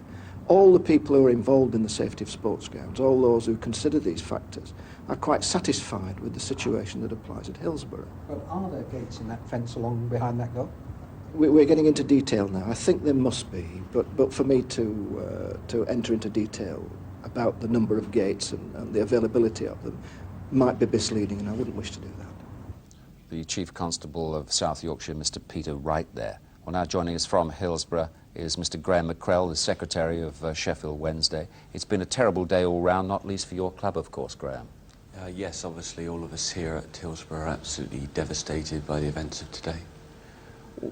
All the people who are involved in the safety of sports grounds, all those who consider these factors, are quite satisfied with the situation that applies at Hillsborough. But are there gates in that fence along behind that goal? We're getting into detail now. I think there must be, but for me to enter into detail about the number of gates and the availability of them might be misleading, and I wouldn't wish to do that. The Chief Constable of South Yorkshire, Mr. Peter Wright there. Well, now joining us from Hillsborough is Mr. Graham McCrell, the Secretary of Sheffield Wednesday. It's been a terrible day all round, not least for your club, of course, Graham. Yes, obviously all of us here at Hillsborough are absolutely devastated by the events of today.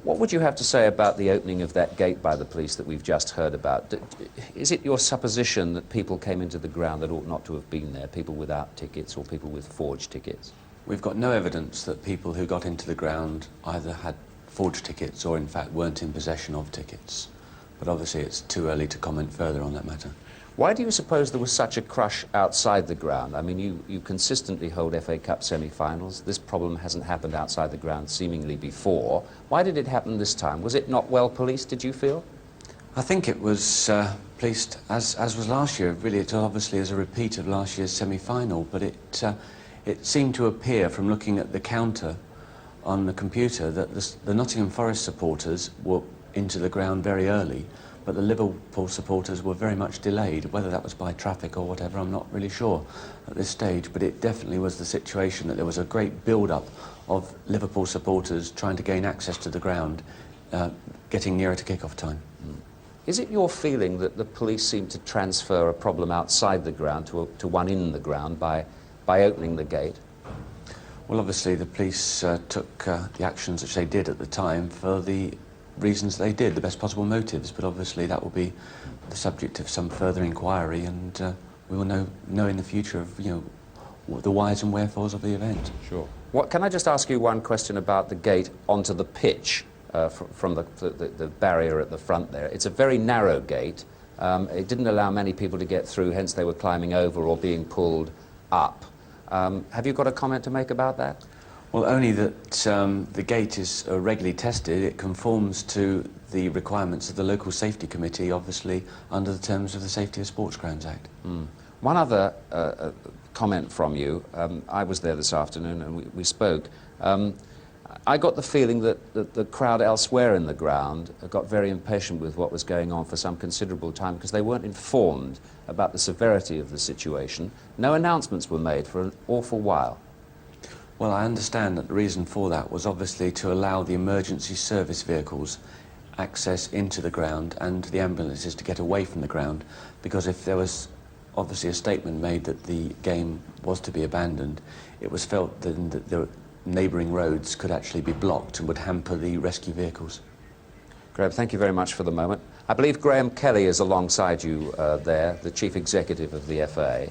What would you have to say about the opening of that gate by the police that we've just heard about? Is it your supposition that people came into the ground that ought not to have been there, people without tickets or people with forged tickets? We've got no evidence that people who got into the ground either had forged tickets or in fact weren't in possession of tickets. But obviously it's too early to comment further on that matter. Why do you suppose there was such a crush outside the ground? I mean, you consistently hold FA Cup semi-finals. This problem hasn't happened outside the ground seemingly before. Why did it happen this time? Was it not well policed, did you feel? I think it was pleased, as was last year. Really, it obviously is a repeat of last year's semi-final, but it seemed to appear from looking at the counter on the computer that the Nottingham Forest supporters were into the ground very early, but the Liverpool supporters were very much delayed. Whether that was by traffic or whatever, I'm not really sure at this stage, but it definitely was the situation that there was a great build-up of Liverpool supporters trying to gain access to the ground, getting nearer to kick-off time. Is it your feeling that the police seem to transfer a problem outside the ground to one in the ground by opening the gate? Well, obviously the police took the actions which they did at the time for the reasons they did, the best possible motives, but obviously that will be the subject of some further inquiry, and we will know in the future of, you know, the whys and wherefores of the event. Sure. What, can I just ask you one question about the gate onto the pitch from the barrier at the front there? It's a very narrow gate. It didn't allow many people to get through, hence they were climbing over or being pulled up. Have you got a comment to make about that? Well, only that the gate is regularly tested. It conforms to the requirements of the local safety committee, obviously under the terms of the Safety of Sports Grounds Act. One other comment from you. I was there this afternoon and we spoke. I got the feeling that the crowd elsewhere in the ground got very impatient with what was going on for some considerable time because they weren't informed about the severity of the situation. No announcements were made for an awful while. Well, I understand that the reason for that was obviously to allow the emergency service vehicles access into the ground and the ambulances to get away from the ground, because if there was obviously a statement made that the game was to be abandoned, it was felt then that the neighbouring roads could actually be blocked and would hamper the rescue vehicles. Graham, thank you very much for the moment. I believe Graham Kelly is alongside you there, the Chief Executive of the FA.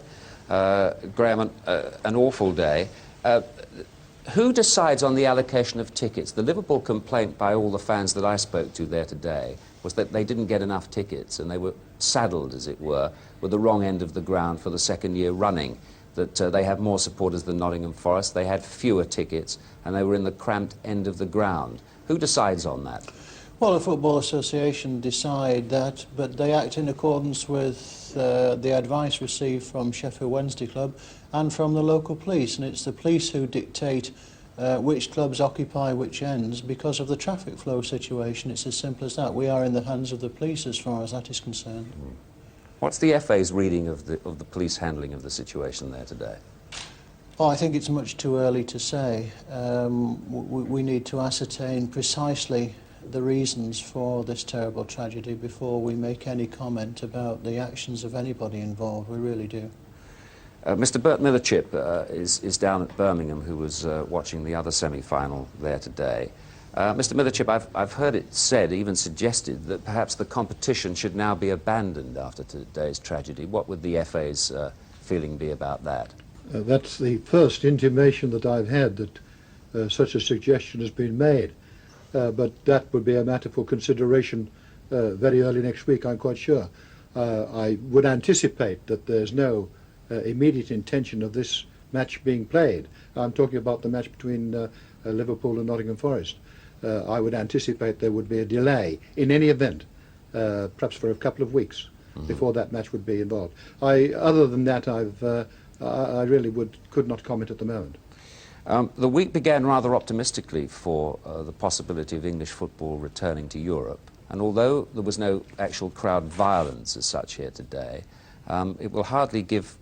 Graham, an awful day. Who decides on the allocation of tickets? The Liverpool complaint by all the fans that I spoke to there today was that they didn't get enough tickets and they were saddled, as it were, with the wrong end of the ground for the second year running. That they had more supporters than Nottingham Forest, they had fewer tickets, and they were in the cramped end of the ground. Who decides on that? Well, the Football Association decide that, but they act in accordance with the advice received from Sheffield Wednesday Club and from the local police, and it's the police who dictate which clubs occupy which ends because of the traffic flow situation. It's as simple as that. We are in the hands of the police as far as that is concerned. What's the FA's reading of the police handling of the situation there today? Oh, I think it's much too early to say. We need to ascertain precisely the reasons for this terrible tragedy before we make any comment about the actions of anybody involved. We really do. Mr. Bert Millerchip is down at Birmingham, who was watching the other semi-final there today. Mr. Millerchip, I've heard it said, even suggested, that perhaps the competition should now be abandoned after today's tragedy. What would the FA's feeling be about that? That's the first intimation that I've had that such a suggestion has been made. But that would be a matter for consideration very early next week, I'm quite sure. I would anticipate that there's no immediate intention of this match being played. I'm talking about the match between Liverpool and Nottingham Forest. I would anticipate there would be a delay in any event, perhaps for a couple of weeks before that match would be involved. Other than that, I really could not comment at the moment. The week began rather optimistically for the possibility of English football returning to Europe, and although there was no actual crowd violence as such here today, it will hardly give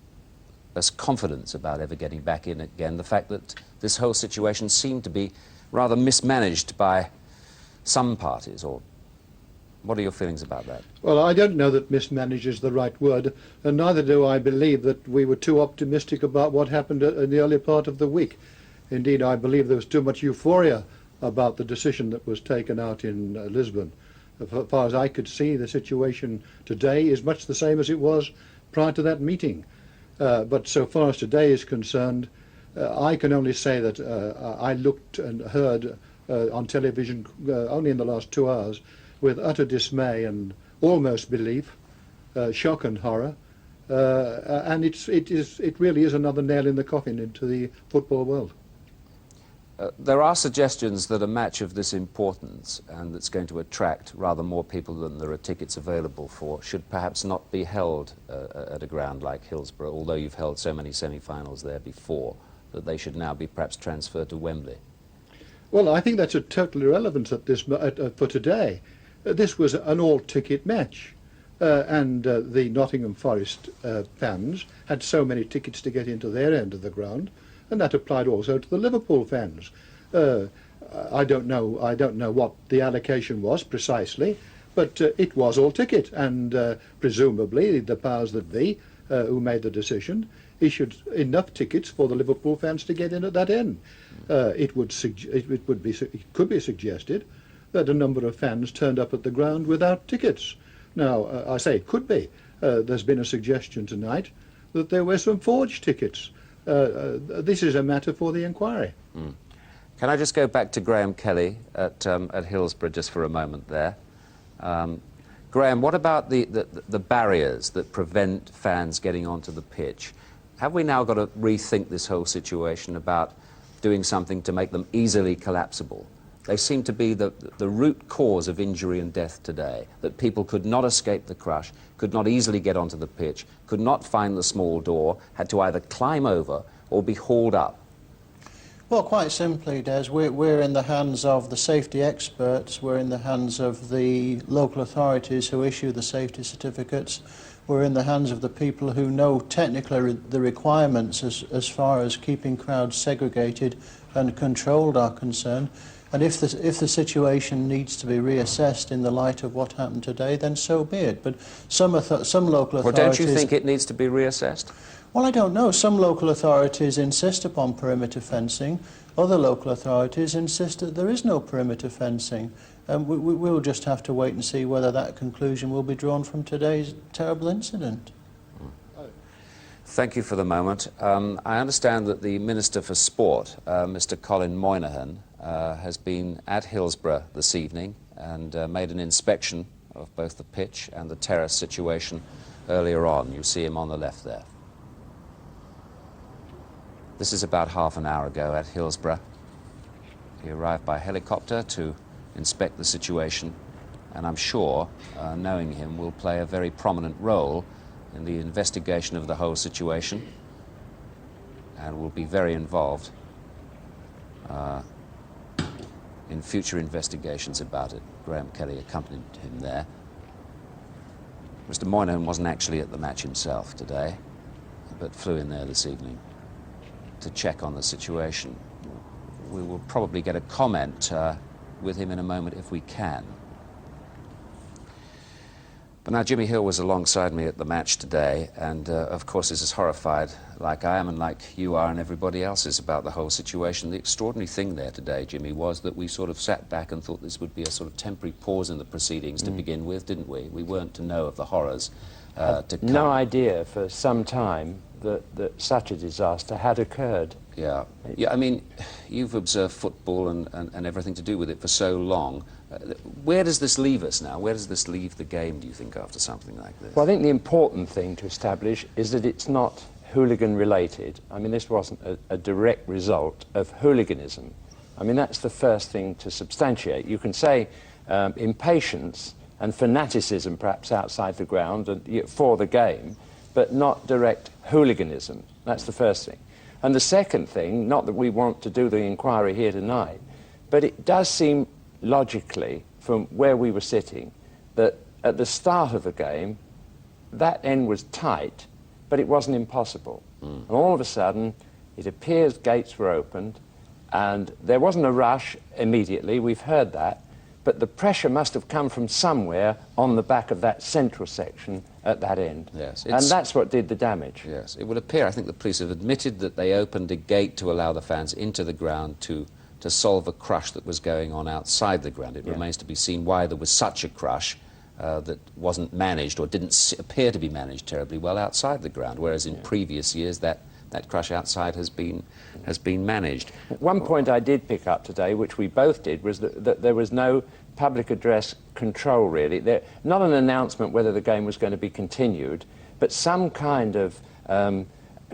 us confidence about ever getting back in again, the fact that this whole situation seemed to be rather mismanaged by some parties. Or what are your feelings about that? Well, I don't know that mismanaged is the right word, and neither do I believe that we were too optimistic about what happened in the early part of the week. Indeed, I believe there was too much euphoria about the decision that was taken out in Lisbon. As far as I could see, the situation today is much the same as it was prior to that meeting. But so far as today is concerned, I can only say that I looked and heard on television only in the last 2 hours with utter dismay and almost belief, shock and horror, and it really is another nail in the coffin into the football world. There are suggestions that a match of this importance and that's going to attract rather more people than there are tickets available for should perhaps not be held at a ground like Hillsborough, although you've held so many semi-finals there before, that they should now be perhaps transferred to Wembley. Well, I think that's a total irrelevance at this, for today. This was an all-ticket match, and the Nottingham Forest fans had so many tickets to get into their end of the ground, and that applied also to the Liverpool fans. I don't know what the allocation was precisely, but it was all ticket, and presumably the powers that be, who made the decision, issued enough tickets for the Liverpool fans to get in at that end. It could be suggested that a number of fans turned up at the ground without tickets. Now, I say it could be. There's been a suggestion tonight that there were some forged tickets. This is a matter for the inquiry. Mm. Can I just go back to Graham Kelly at Hillsborough just for a moment there? Graham, what about the barriers that prevent fans getting onto the pitch? Have we now got to rethink this whole situation about doing something to make them easily collapsible? They seem to be the root cause of injury and death today, that people could not escape the crush, could not easily get onto the pitch, could not find the small door, had to either climb over or be hauled up. Well, quite simply, Des, we're in the hands of the safety experts, we're in the hands of the local authorities who issue the safety certificates, we're in the hands of the people who know technically the requirements as far as keeping crowds segregated and controlled are concerned. And if the situation needs to be reassessed in the light of what happened today, then so be it. But some local authorities... Well, don't you think it needs to be reassessed? Well, I don't know. Some local authorities insist upon perimeter fencing. Other local authorities insist that there is no perimeter fencing. And we'll just have to wait and see whether that conclusion will be drawn from today's terrible incident. Thank you for the moment. I understand that the Minister for Sport, Mr. Colin Moynihan, has been at Hillsborough this evening and made an inspection of both the pitch and the terrace situation earlier on. You see him on the left there. This is about half an hour ago at Hillsborough. He arrived by helicopter to inspect the situation, and I'm sure, knowing him, will play a very prominent role in the investigation of the whole situation and will be very involved in future investigations about it. Graham Kelly accompanied him there. Mr. Moynihan wasn't actually at the match himself today, but flew in there this evening to check on the situation. We will probably get a comment with him in a moment if we can. But now Jimmy Hill was alongside me at the match today, and of course is as horrified like I am and like you are and everybody else is about the whole situation. The extraordinary thing there today, Jimmy, was that we sort of sat back and thought this would be a sort of temporary pause in the proceedings to begin with, didn't we? We weren't to know of the horrors to come. No idea for some time that such a disaster had occurred. Yeah, I mean, you've observed football and everything to do with it for so long. Where does this leave us now? Where does this leave the game, do you think, after something like this? Well, I think the important thing to establish is that it's not hooligan-related. I mean, this wasn't a direct result of hooliganism. I mean, that's the first thing to substantiate. You can say impatience and fanaticism, perhaps, outside the ground and for the game, but not direct hooliganism. That's the first thing. And the second thing, not that we want to do the inquiry here tonight, but it does seem logically, from where we were sitting, that at the start of the game, that end was tight, but it wasn't impossible. And all of a sudden, it appears gates were opened, and there wasn't a rush immediately, we've heard that, but the pressure must have come from somewhere on the back of that central section at that end. Yes, and that's what did the damage. Yes, it would appear, I think the police have admitted that they opened a gate to allow the fans into the ground to solve a crush that was going on outside the ground. It remains to be seen why there was such a crush that wasn't managed or didn't appear to be managed terribly well outside the ground, whereas in previous years that crush outside has been managed. One point I did pick up today, which we both did, was that there was no public address control, really. Not an announcement whether the game was going to be continued, but some kind of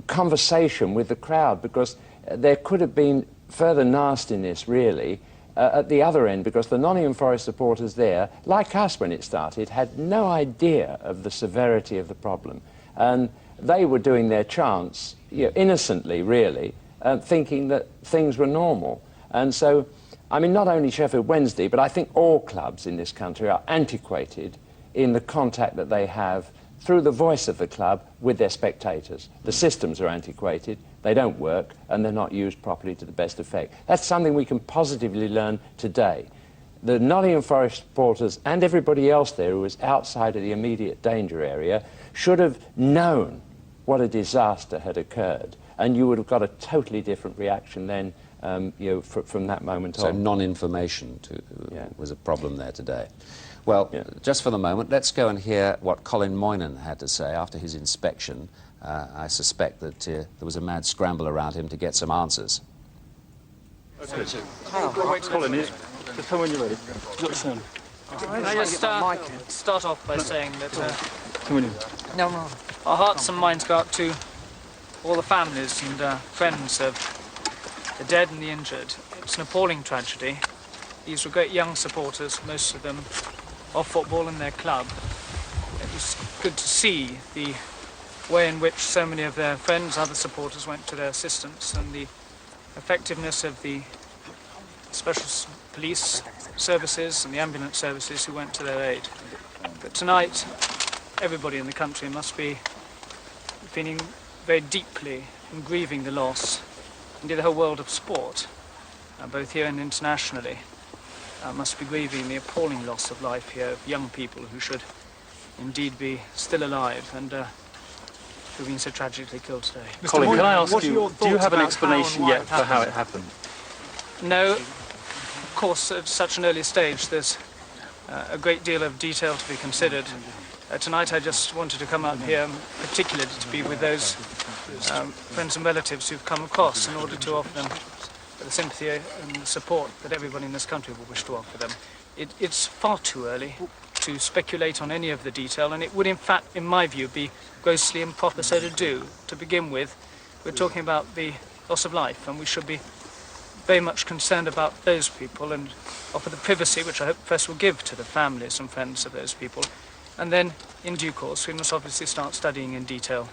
conversation with the crowd, because there could have been further nastiness, really, at the other end, because the Nottingham Forest supporters there, like us when it started, had no idea of the severity of the problem. And they were doing their chants, you know, innocently, really, thinking that things were normal. And so, I mean, not only Sheffield Wednesday, but I think all clubs in this country are antiquated in the contact that they have through the voice of the club with their spectators. The systems are antiquated, they don't work, and they're not used properly to the best effect. That's something we can positively learn today. The Nottingham Forest supporters and everybody else there who was outside of the immediate danger area should have known what a disaster had occurred, and you would have got a totally different reaction then, you know, from that moment on. So non-information was a problem there today. Well, just for the moment, let's go and hear what Colin Moynihan had to say after his inspection. I suspect that there was a mad scramble around him to get some answers. Colin, just tell me when you're ready. Can I just start off by saying that our hearts and minds go out to all the families and friends of the dead and the injured. It's an appalling tragedy. These were great young supporters, most of them of football in their club. It was good to see the way in which so many of their friends, other supporters, went to their assistance, and the effectiveness of the special police services and the ambulance services who went to their aid. But tonight, everybody in the country must be feeling very deeply and grieving the loss. Indeed, the whole world of sport, both here and internationally, must be grieving the appalling loss of life here of young people who should indeed be still alive and who've been so tragically killed today. Colin, can I ask you, do you have an explanation yet for how it happened? No. Of course, at such an early stage, there's a great deal of detail to be considered. Tonight I just wanted to come out here particularly to be with those friends and relatives who've come across in order to offer them the sympathy and the support that everybody in this country will wish to offer them. It's far too early to speculate on any of the detail, and it would in fact, in my view, be grossly improper so to do. To begin with, we're talking about the loss of life, and we should be very much concerned about those people and offer the privacy which I hope Press will give to the families and friends of those people. And then, in due course, we must obviously start studying in detail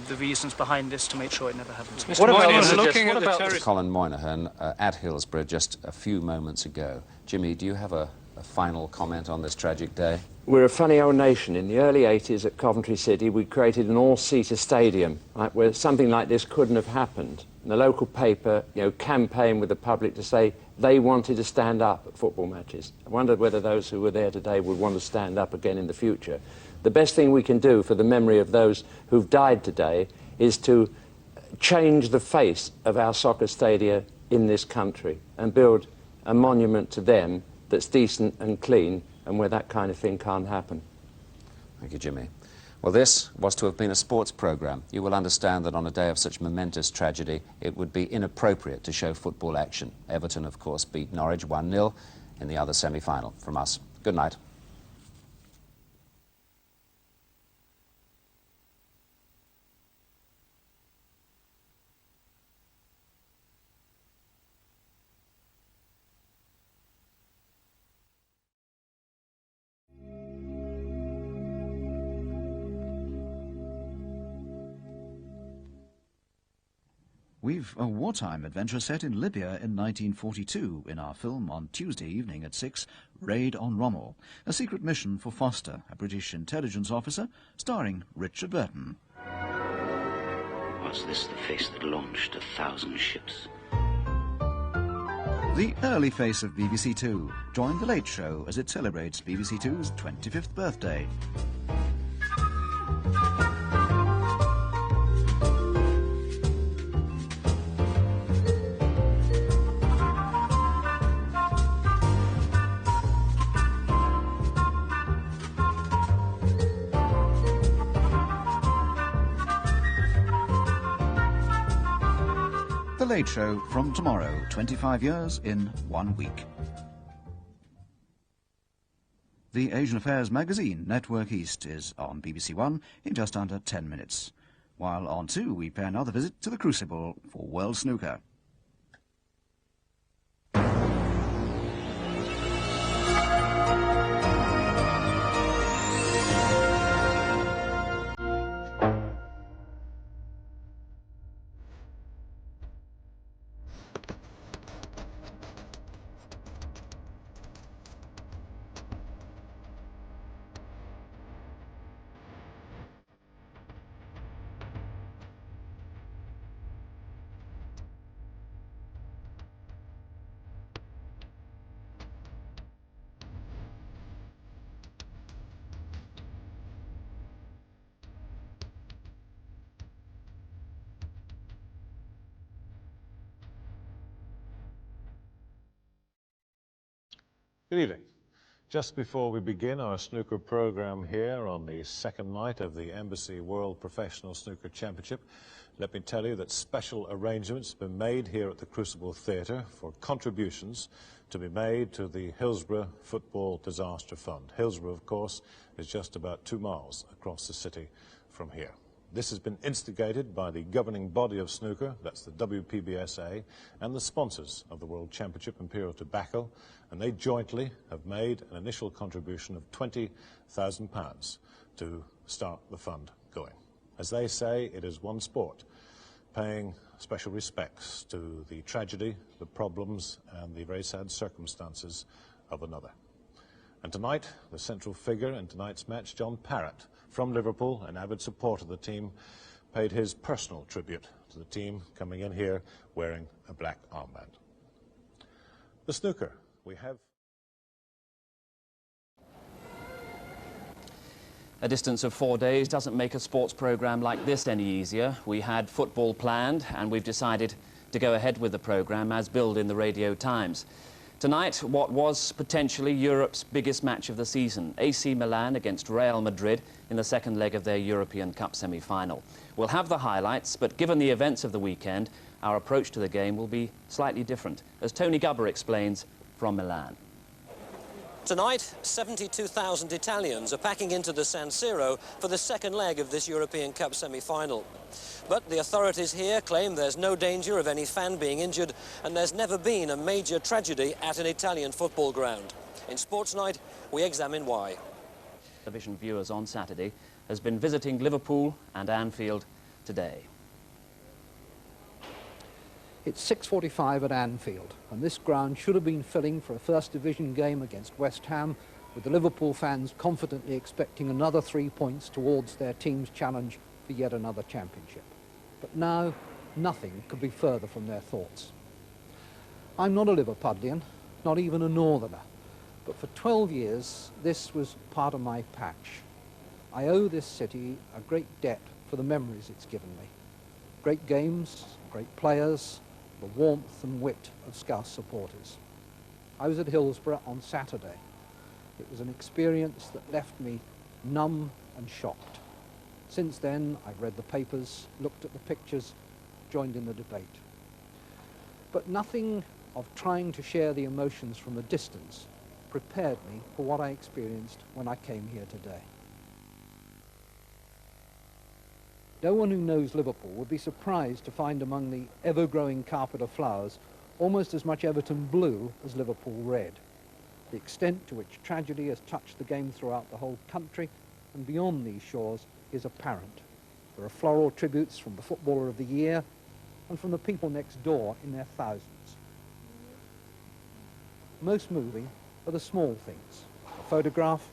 the reasons behind this to make sure it never happens. Mr. Moynihan, looking at the Colin Moynihan at Hillsborough just a few moments ago. Jimmy, do you have a final comment on this tragic day? We're a funny old nation. In the early 80s at Coventry City, we created an all-seater stadium, right, where something like this couldn't have happened. And the local paper, you know, campaigned with the public to say they wanted to stand up at football matches. I wondered whether those who were there today would want to stand up again in the future. The best thing we can do for the memory of those who've died today is to change the face of our soccer stadia in this country and build a monument to them that's decent and clean and where that kind of thing can't happen. Thank you, Jimmy. Well, this was to have been a sports programme. You will understand that on a day of such momentous tragedy, it would be inappropriate to show football action. Everton, of course, beat Norwich 1-0 in the other semi-final. From us, good night. We've a wartime adventure set in Libya in 1942 in our film on Tuesday evening at 6, Raid on Rommel, a secret mission for Foster, a British intelligence officer, starring Richard Burton. Was this the face that launched 1,000 ships? The early face of BBC Two. Join The Late Show as it celebrates BBC Two's 25th birthday. The Late Show from tomorrow, 25 years in 1 week. The Asian Affairs magazine, Network East, is on BBC One in just under 10 minutes. While on 2, we pay another visit to the Crucible for World Snooker. Good evening. Just before we begin our snooker program here on the second night of the Embassy World Professional Snooker Championship, let me tell you that special arrangements have been made here at the Crucible Theatre for contributions to be made to the Hillsborough Football Disaster Fund. Hillsborough, of course, is just about 2 miles across the city from here. This has been instigated by the governing body of snooker, that's the WPBSA, and the sponsors of the World Championship, Imperial Tobacco, and they jointly have made an initial contribution of £20,000 to start the fund going. As they say, it is one sport, paying special respects to the tragedy, the problems, and the very sad circumstances of another. And tonight, the central figure in tonight's match, John Parrott, from Liverpool, an avid supporter of the team, paid his personal tribute to the team, coming in here wearing a black armband. The snooker, we have... A distance of 4 days doesn't make a sports programme like this any easier. We had football planned, and we've decided to go ahead with the programme as billed in the Radio Times. Tonight, what was potentially Europe's biggest match of the season, AC Milan against Real Madrid in the second leg of their European Cup semi-final. We'll have the highlights, but given the events of the weekend, our approach to the game will be slightly different, as Tony Gubber explains from Milan. Tonight, 72,000 Italians are packing into the San Siro for the second leg of this European Cup semi-final. But the authorities here claim there's no danger of any fan being injured, and there's never been a major tragedy at an Italian football ground. In Sports Night, we examine why. Television viewers on Saturday has been visiting Liverpool and Anfield today. It's 6:45 at Anfield, and this ground should have been filling for a First Division game against West Ham, with the Liverpool fans confidently expecting another 3 points towards their team's challenge for yet another championship. But now, nothing could be further from their thoughts. I'm not a Liverpudlian, not even a northerner, but for 12 years this was part of my patch. I owe this city a great debt for the memories it's given me. Great games, great players, the warmth and wit of Scouse supporters. I was at Hillsborough on Saturday. It was an experience that left me numb and shocked. Since then, I've read the papers, looked at the pictures, joined in the debate. But nothing of trying to share the emotions from a distance prepared me for what I experienced when I came here today. No one who knows Liverpool would be surprised to find among the ever-growing carpet of flowers almost as much Everton blue as Liverpool red. The extent to which tragedy has touched the game throughout the whole country and beyond these shores is apparent. There are floral tributes from the Footballer of the Year and from the people next door in their thousands. Most moving are the small things: a photograph,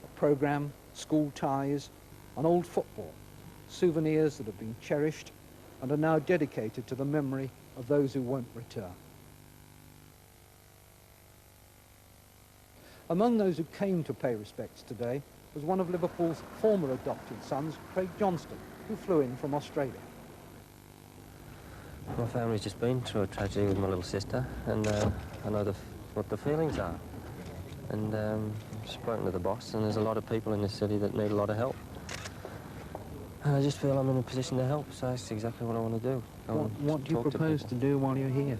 a programme, school ties, an old football, souvenirs that have been cherished and are now dedicated to the memory of those who won't return. Among those who came to pay respects today was one of Liverpool's former adopted sons, Craig Johnston, who flew in from Australia. My family's just been through a tragedy with my little sister, and I know what the feelings are. And I've spoken to the boss, and there's a lot of people in this city that need a lot of help. And I just feel I'm in a position to help, so that's exactly what I want to do. What do you propose to do while you're here?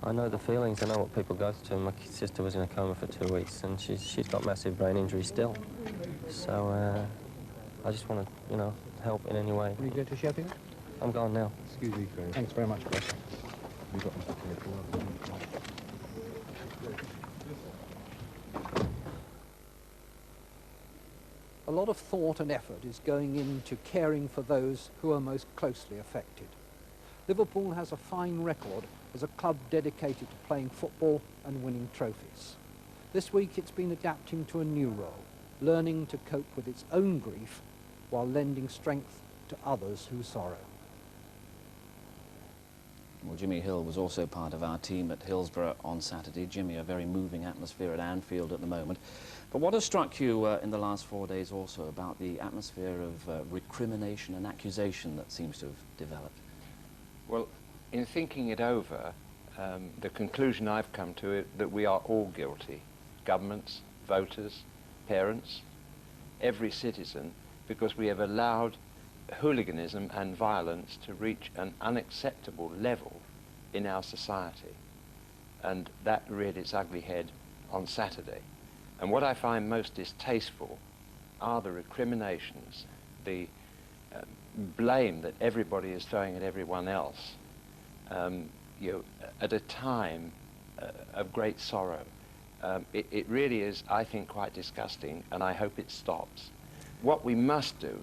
I know the feelings, I know what people go through. My sister was in a coma for 2 weeks, and she's got massive brain injury still. So I just want to, you know, help in any way. Will you go to Sheffield? I'm going now. Excuse me, Craig. Thanks very much, Chris. A lot of thought and effort is going into caring for those who are most closely affected. Liverpool has a fine record as a club dedicated to playing football and winning trophies. This week it's been adapting to a new role, learning to cope with its own grief while lending strength to others who sorrow. Well, Jimmy Hill was also part of our team at Hillsborough on Saturday. Jimmy, a very moving atmosphere at Anfield at the moment. But what has struck you in the last 4 days also about the atmosphere of recrimination and accusation that seems to have developed? Well, in thinking it over, the conclusion I've come to is that we are all guilty. governments, voters, parents, every citizen, because we have allowed hooliganism and violence to reach an unacceptable level in our society. And that reared its ugly head on Saturday. And what I find most distasteful are the recriminations, the blame that everybody is throwing at everyone else, you know, at a time of great sorrow. It really is, I think, quite disgusting, and I hope it stops. What we must do,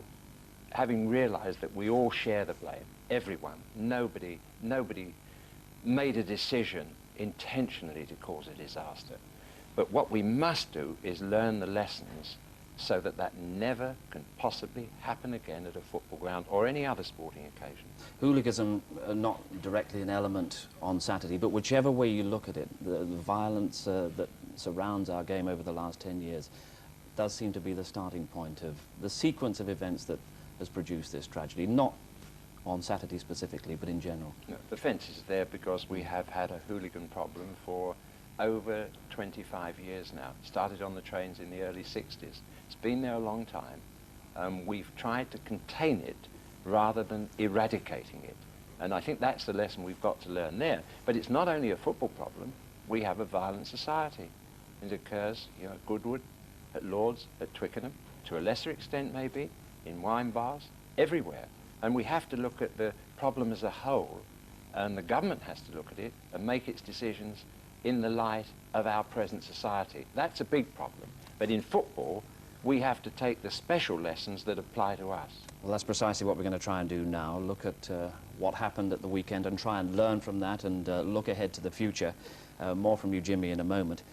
having realized that we all share the blame, everyone, nobody made a decision intentionally to cause a disaster. But what we must do is learn the lessons so that that never can possibly happen again at a football ground or any other sporting occasion. Hooliganism, not directly an element on Saturday, but whichever way you look at it, the violence that surrounds our game over the last 10 years does seem to be the starting point of the sequence of events that has produced this tragedy, not on Saturday specifically, but in general. No, the fence is there because we have had a hooligan problem for over 25 years now. It started on the trains in the early 60s. It's been there a long time. We've tried to contain it rather than eradicating it. And I think that's the lesson we've got to learn there. But it's not only a football problem. We have a violent society. It occurs, you know, at Goodwood, at Lord's, at Twickenham, to a lesser extent maybe, in wine bars, everywhere. And we have to look at the problem as a whole, and the government has to look at it and make its decisions in the light of our present society. That's a big problem. But in football, we have to take the special lessons that apply to us. Well, that's precisely what we're going to try and do now, look at what happened at the weekend and try and learn from that and look ahead to the future. More from you, Jimmy, in a moment.